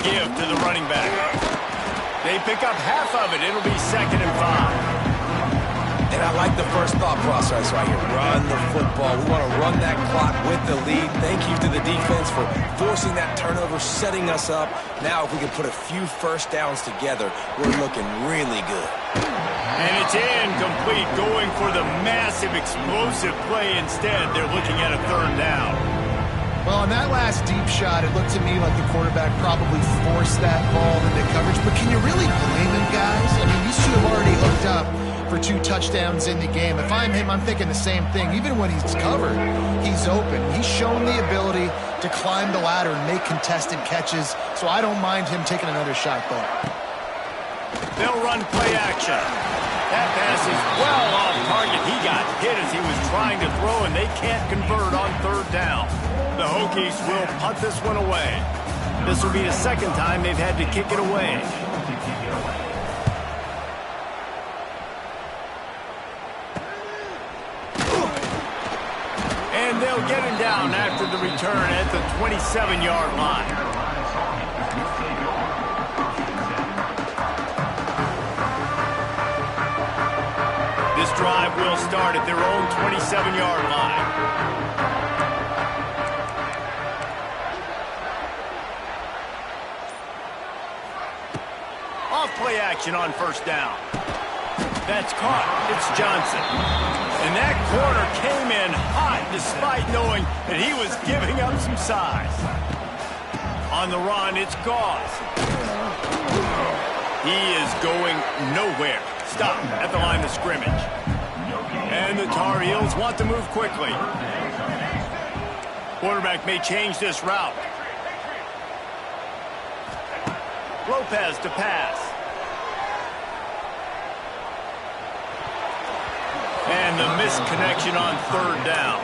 Give to the running back. They pick up half of it. It'll be 2nd and 5.
And I like the first thought process right here. Run the football. We want to run that clock with the lead. Thank you to the defense for forcing that turnover, setting us up. Now if we can put a few first downs together, we're looking really good.
And it's incomplete, going for the massive explosive play instead. They're looking at a 3rd down.
Well, on that last deep shot, it looked to me like the quarterback probably forced that ball into coverage. But can you really blame him, guys? I mean, these two have already hooked up for 2 touchdowns in the game. If I'm him, I'm thinking the same thing. Even when he's covered, he's open. He's shown the ability to climb the ladder and make contested catches, so I don't mind him taking another shot there.
They'll run play action. That pass is well off target. He got hit as he was trying to throw, and they can't convert on 3rd down. The Hokies will punt this one away. This will be the 2nd time they've had to kick it away. And they'll get him down after the return at the 27-yard line. This drive will start at their own 27-yard line. Play action on 1st down. That's caught. It's Johnson. And that corner came in hot despite knowing that he was giving up some size. On the run, it's Gauze. He is going nowhere. Stop at the line of scrimmage. And the Tar Heels want to move quickly. Quarterback may change this route. Lopez to pass. And the misconnection on 3rd down.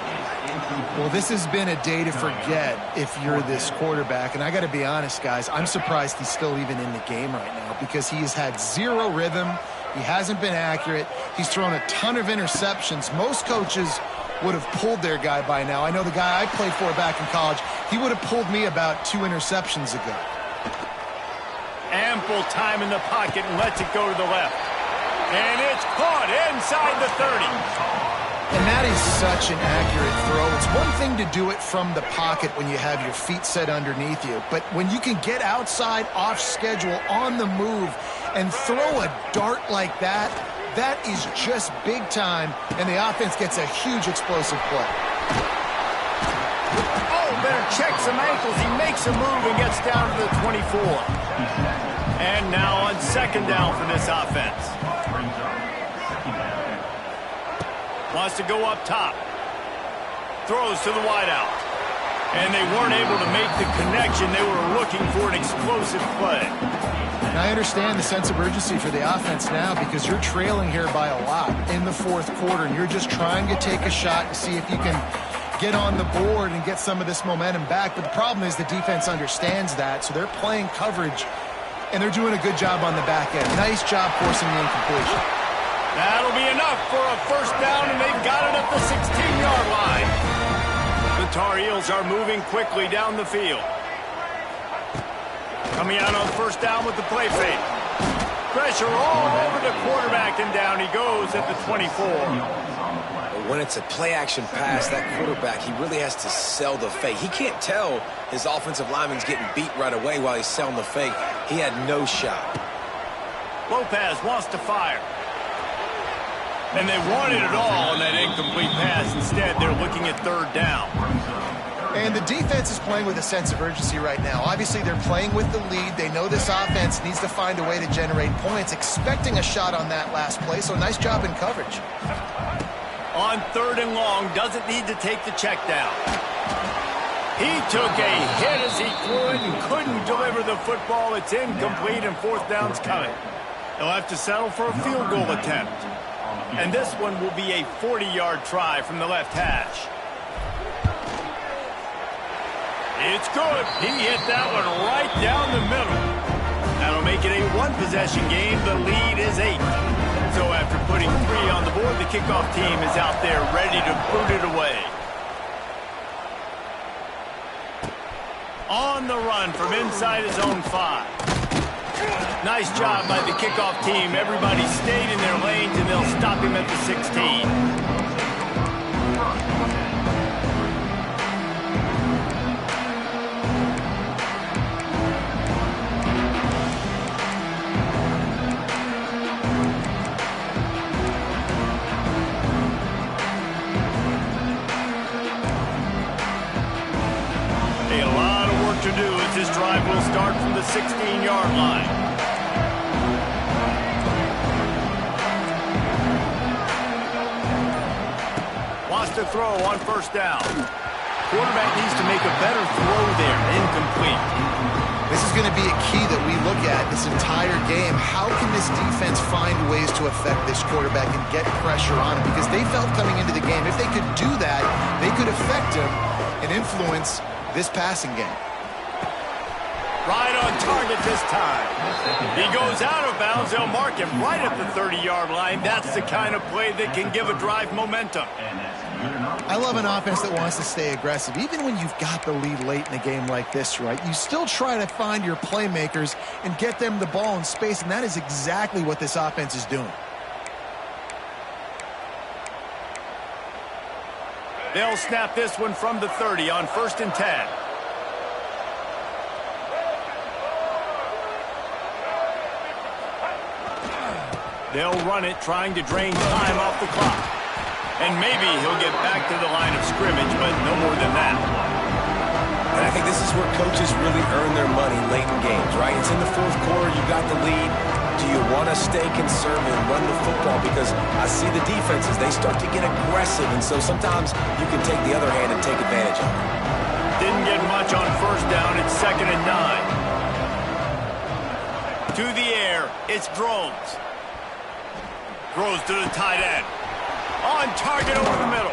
Well, this has been a day to forget if you're this quarterback. And I got to be honest, guys, I'm surprised he's still even in the game right now because he has had 0 rhythm. He hasn't been accurate. He's thrown a ton of interceptions. Most coaches would have pulled their guy by now. I know the guy I played for back in college, he would have pulled me about 2 interceptions ago.
Ample time in the pocket and lets it go to the left. And it's caught inside the 30.
And that is such an accurate throw. It's one thing to do it from the pocket when you have your feet set underneath you, but when you can get outside, off schedule, on the move, and throw a dart like that, that is just big time, and the offense gets a huge explosive play.
Oh, better check some ankles. He makes a move and gets down to the 24. And now on 2nd down for this offense. Wants to go up top. Throws to the wideout. And they weren't able to make the connection. They were looking for an explosive play.
And I understand the sense of urgency for the offense now because you're trailing here by a lot in the 4th quarter, and you're just trying to take a shot to see if you can get on the board and get some of this momentum back. But the problem is the defense understands that, so they're playing coverage, and they're doing a good job on the back end. Nice job forcing the incompletion.
That'll be enough for a 1st down, and they've got it at the 16-yard line. The Tar Heels are moving quickly down the field. Coming out on 1st down with the play fake. Pressure all over the quarterback, and down he goes at the 24.
When it's a play-action pass, that quarterback, he really has to sell the fake. He can't tell his offensive lineman's getting beat right away while he's selling the fake. He had no shot.
Lopez wants to fire. And they wanted it all on that incomplete pass. Instead, they're looking at 3rd down.
And the defense is playing with a sense of urgency right now. Obviously, they're playing with the lead. They know this offense needs to find a way to generate points, expecting a shot on that last play. So nice job in coverage.
On 3rd and long, doesn't need to take the check down. He took a hit as he threw it and couldn't deliver the football. It's incomplete, and 4th down's coming. They'll have to settle for a field goal attempt. And this one will be a 40-yard try from the left hash. It's good. He hit that one right down the middle. That'll make it a 1-possession game. The lead is 8. So after putting 3 on the board, the kickoff team is out there ready to boot it away. On the run from inside his own 5. Nice job by the kickoff team. Everybody stayed in their lanes, and they'll stop him at the 16. to do as this drive will start from the 16-yard line. Wants to throw on first down. Quarterback needs to make a better throw there. Incomplete.
This is going to be a key that we look at this entire game. How can this defense find ways to affect this quarterback and get pressure on him? Because they felt coming into the game, if they could do that, they could affect him and influence this passing game.
Right on target this time. He goes out of bounds. They'll mark him right at the 30-yard line. That's the kind of play that can give a drive momentum.
I love an offense that wants to stay aggressive. Even when you've got the lead late in a game like this, right, you still try to find your playmakers and get them the ball in space, and that is exactly what this offense is doing.
They'll snap this one from the 30 on 1st and 10. They'll run it, trying to drain time off the clock. And maybe he'll get back to the line of scrimmage, but no more than that.
And I think this is where coaches really earn their money late in games, right? It's in the 4th quarter, you got the lead. Do you want to stay conservative and run the football? Because I see the defenses, they start to get aggressive, and so sometimes you can take the other hand and take advantage of it.
Didn't get much on 1st down. It's 2nd and 9. To the air, it's Drones. Throws to the tight end. On target over the middle.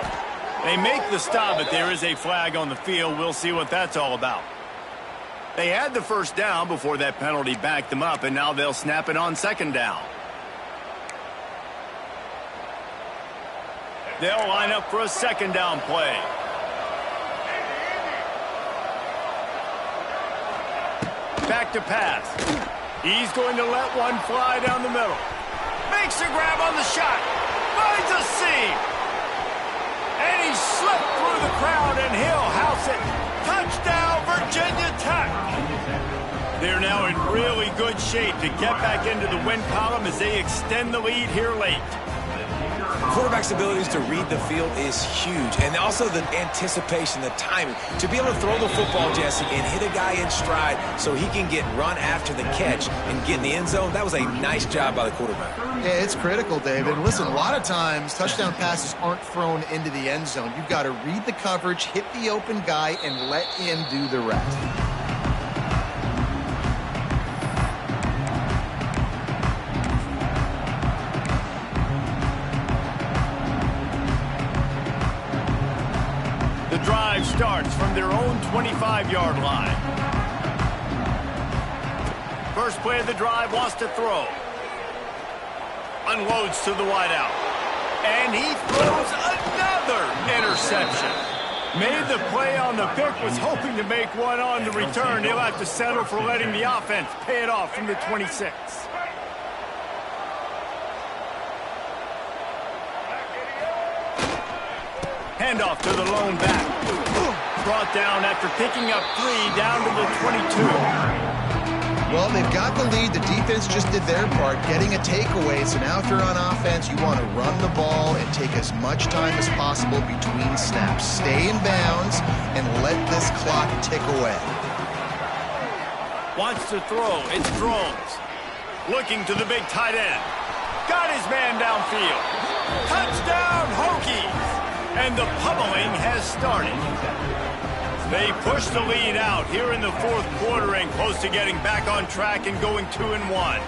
They make the stop, but there is a flag on the field. We'll see what that's all about. They had the 1st down before that penalty backed them up, and now they'll snap it on 2nd down. They'll line up for a 2nd down play. Back to pass. He's going to let one fly down the middle. Makes a grab on the shot. Finds a seam. And he slipped through the crowd, and he'll house it. Touchdown, Virginia Tech. They're now in really good shape to get back into the win column as they extend the lead here late.
Quarterback's abilities to read the field is huge, and also the anticipation, the timing. To be able to throw the football, Jesse, and hit a guy in stride so he can get run after the catch and get in the end zone, that was a nice job by the quarterback.
Yeah, it's critical, David. Listen, a lot of times touchdown passes aren't thrown into the end zone. You've got to read the coverage, hit the open guy, and let him do the rest.
The drive starts from their own 25-yard line. First play of the drive, wants to throw. Unloads to the wideout. And he throws another interception. Made the play on the pick, was hoping to make one on the return. He'll have to settle for letting the offense pay it off from the 26. Handoff to the lone back. Brought down after picking up 3 down to the 22.
Well, they've got the lead. The defense just did their part, getting a takeaway. So now if you're on offense, you want to run the ball and take as much time as possible between snaps. Stay in bounds and let this clock tick away.
Wants to throw. It's Drones. Looking to the big tight end. Got his man downfield. Touchdown, Hokies! And the pummeling has started. They push the lead out here in the 4th quarter and close to getting back on track and going 2-1.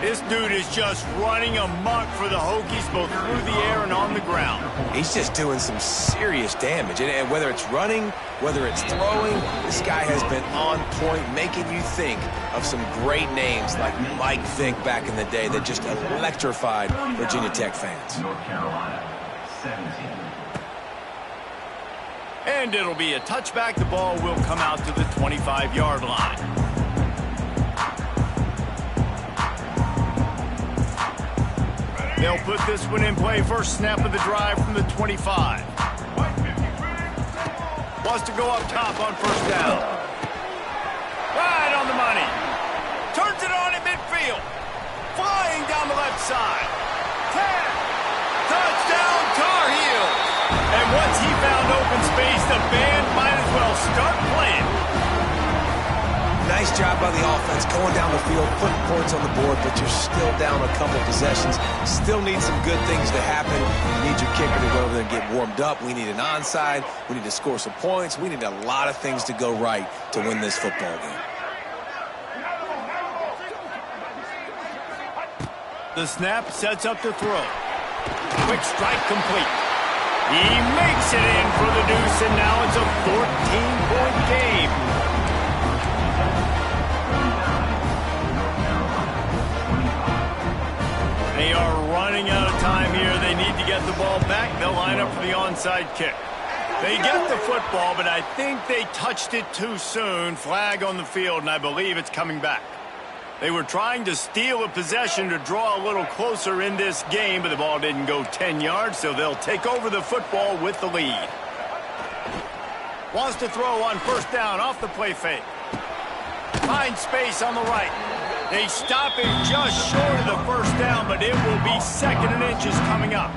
This dude is just running amok for the Hokies both through the air and on the ground.
He's just doing some serious damage. And whether it's running, whether it's throwing, this guy has been on point, making you think of some great names like Mike Vick back in the day that just electrified Virginia Tech fans.
North Carolina, 17.
And it'll be a touchback. The ball will come out to the 25-yard line. They'll put this one in play. First snap of the drive from the 25. Wants to go up top on 1st down. Right on the money. Turns it on in midfield. Flying down the left side. 10. Touchdown, Tar Heels. And once he found open space, the band might as well start playing.
Nice job by the offense going down the field, putting points on the board, but you're still down a couple possessions. Still need some good things to happen. You need your kicker to go over there and get warmed up. We need an onside. We need to score some points. We need a lot of things to go right to win this football game.
The snap sets up the throw. Quick strike complete. He makes it in for the deuce, and now it's a 14-point game. They are running out of time here. They need to get the ball back. They'll line up for the onside kick. They get the football, but I think they touched it too soon. Flag on the field, and I believe it's coming back. They were trying to steal a possession to draw a little closer in this game, but the ball didn't go 10 yards, so they'll take over the football with the lead. Wants to throw on first down off the play fake. Finds space on the right. They stop it just short of the first down, but it will be 2nd and inches coming up.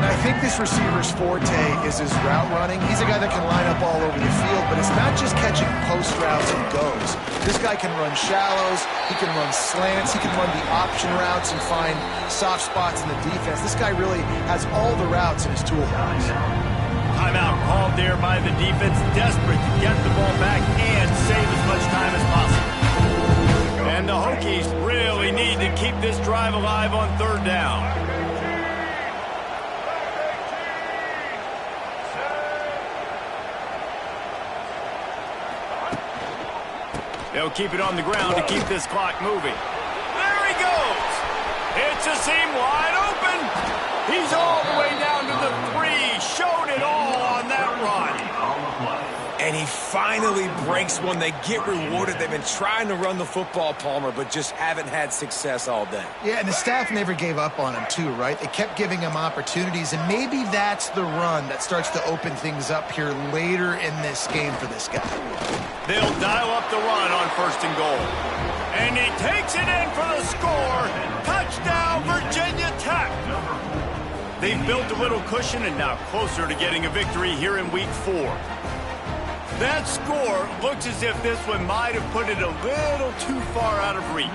I think this receiver's forte is his route running. He's a guy that can line up all over the field, but it's not just catching post routes and goes. This guy can run shallows, he can run slants, he can run the option routes and find soft spots in the defense. This guy really has all the routes in his toolbox.
Timeout called there by the defense, desperate to get the ball back and save as much time as possible. And the Hokies really need to keep this drive alive on 3rd down. They'll keep it on the ground to keep this clock moving. There he goes. It's a seam wide open. He's all the way down to the 3. Showed it all on that run.
And he finally breaks one. They get rewarded. They've been trying to run the football, Palmer, but just haven't had success all day.
Yeah, and the staff never gave up on him too, right? They kept giving him opportunities, and maybe that's the run that starts to open things up here later in this game for this guy.
They'll dial up the run on 1st and goal. And he takes it in for the score. Touchdown, Virginia Tech. They've built a little cushion and now closer to getting a victory here in week 4. That score looks as if this one might have put it a little too far out of reach.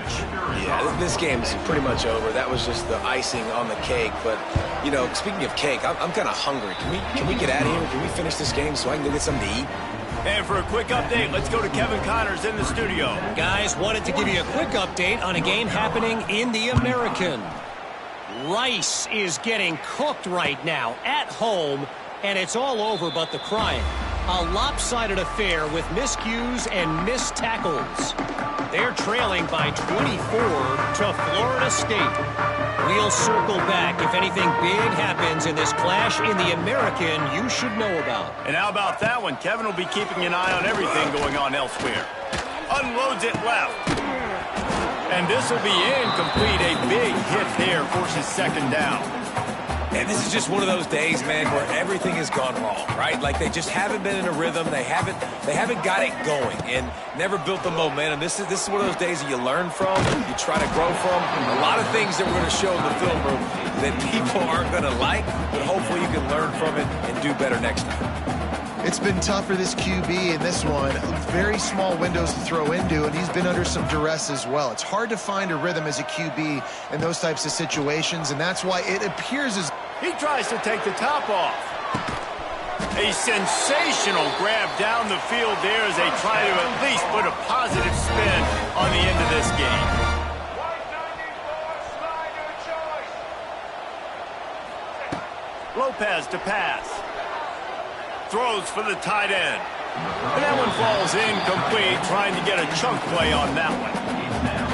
Yeah, this game's pretty much over. That was just the icing on the cake. But, you know, speaking of cake, I'm kind of hungry. Can we get out of here? Can we finish this game so I can go get something to eat?
And for a quick update, let's go to Kevin Connors in the studio.
Guys, wanted to give you a quick update on a game happening in the American. Rice is getting cooked right now at home, and it's all over but the crying. A lopsided affair with miscues and missed tackles. They're trailing by 24 to Florida State. We'll circle back if anything big happens in this clash in the American you should know about.
And how about that one? Kevin will be keeping an eye on everything going on elsewhere. Unloads it left. And this will be incomplete. A big hit there forces 2nd down.
And this is just one of those days, man, where everything has gone wrong, right? Like they just haven't been in a rhythm. They haven't got it going and never built the momentum. This is one of those days that you learn from, you try to grow from. A lot of things that we're going to show in the film room that people aren't going to like, but hopefully you can learn from it and do better next time.
It's been tough for this QB in this one. Very small windows to throw into, and he's been under some duress as well. It's hard to find a rhythm as a QB in those types of situations, and that's why it appears as...
He tries to take the top off. A sensational grab down the field there as they try to at least put a positive spin on the end of this game. Lopez to pass. Throws for the tight end. And that one falls incomplete, trying to get a chunk play on that one.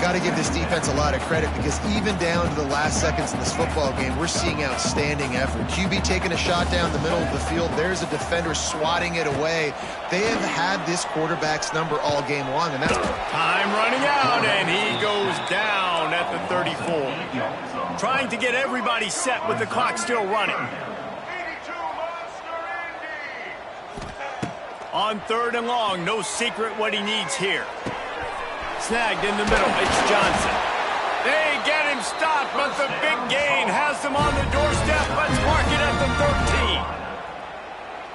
Got to give this defense a lot of credit because even down to the last seconds in this football game, we're seeing outstanding effort. QB taking a shot down the middle of the field. There's a defender swatting it away. They have had this quarterback's number all game long, and that's...
Time running out, and he goes down at the 34. Trying to get everybody set with the clock still running. On 3rd and long, no secret what he needs here. Snagged in the middle, it's Johnson. They get him stopped, but the big gain has them on the doorstep. Let's mark it at the 13.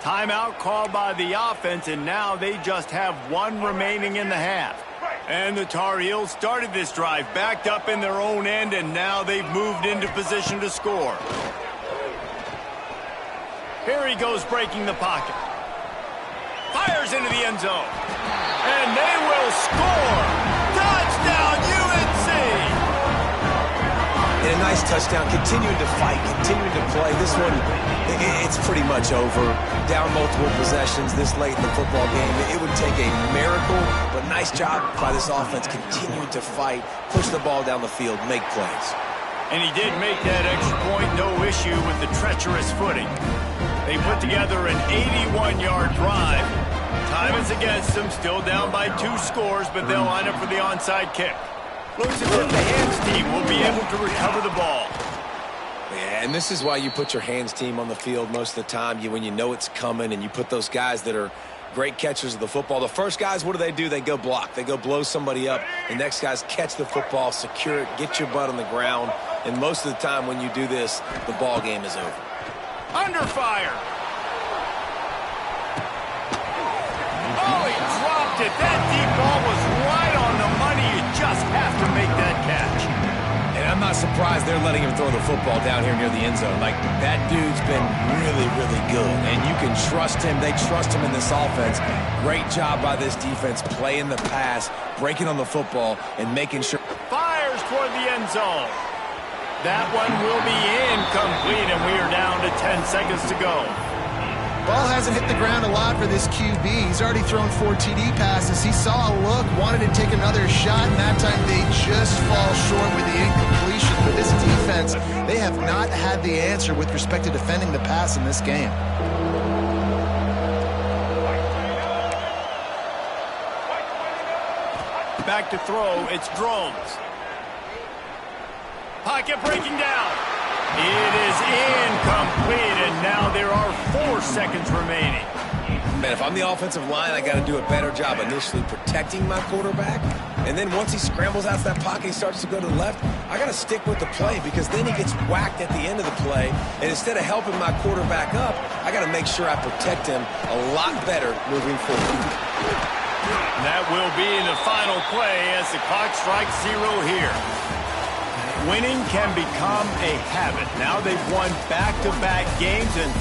Timeout called by the offense, and now they just have one remaining in the half. And the Tar Heels started this drive backed up in their own end, and now they've moved into position to score. Here he goes breaking the pocket. Fires into the end zone. And they will score. Touchdown, UNC!
And a nice touchdown, continuing to fight, continuing to play. This one, it's pretty much over. Down multiple possessions this late in the football game. It would take a miracle, but nice job by this offense continuing to fight, push the ball down the field, make plays.
And he did make that extra point, no issue with the treacherous footing. They put together an 81-yard drive. Time is against them, still down by 2 scores, but they'll line up for the onside kick. Looks as if the hands team will be able to recover the ball.
Yeah, and this is why you put your hands team on the field most of the time, when you know it's coming, and you put those guys that are great catchers of the football. The first guys, what do? They go block. They go blow somebody up. The next guys catch the football, secure it, get your butt on the ground. And most of the time when you do this, the ball game is over.
Under fire. Oh, he dropped it. That deep ball was right on the money. You just have to make that catch.
And I'm not surprised they're letting him throw the football down here near the end zone. Like, that dude's been really, really good. And you can trust him. They trust him in this offense. Great job by this defense playing the pass, breaking on the football, and making sure.
Fires toward the end zone. That one will be incomplete, and we are down to 10 seconds to go.
Ball hasn't hit the ground a lot for this QB. He's already thrown 4 TD passes. He saw a look, wanted to take another shot, and that time they just fall short with the incompletion. But this defense, they have not had the answer with respect to defending the pass in this game.
Back to throw, it's Drones. Pocket breaking down. It is incomplete, and now there are 4 seconds remaining.
Man, if I'm the offensive line, I got to do a better job initially protecting my quarterback. And then once he scrambles out of that pocket, he starts to go to the left, I got to stick with the play because then he gets whacked at the end of the play. And instead of helping my quarterback up, I got to make sure I protect him a lot better moving forward.
That will be the final play as the clock strikes 0 here. Winning can become a habit. Now they've won back-to-back games, and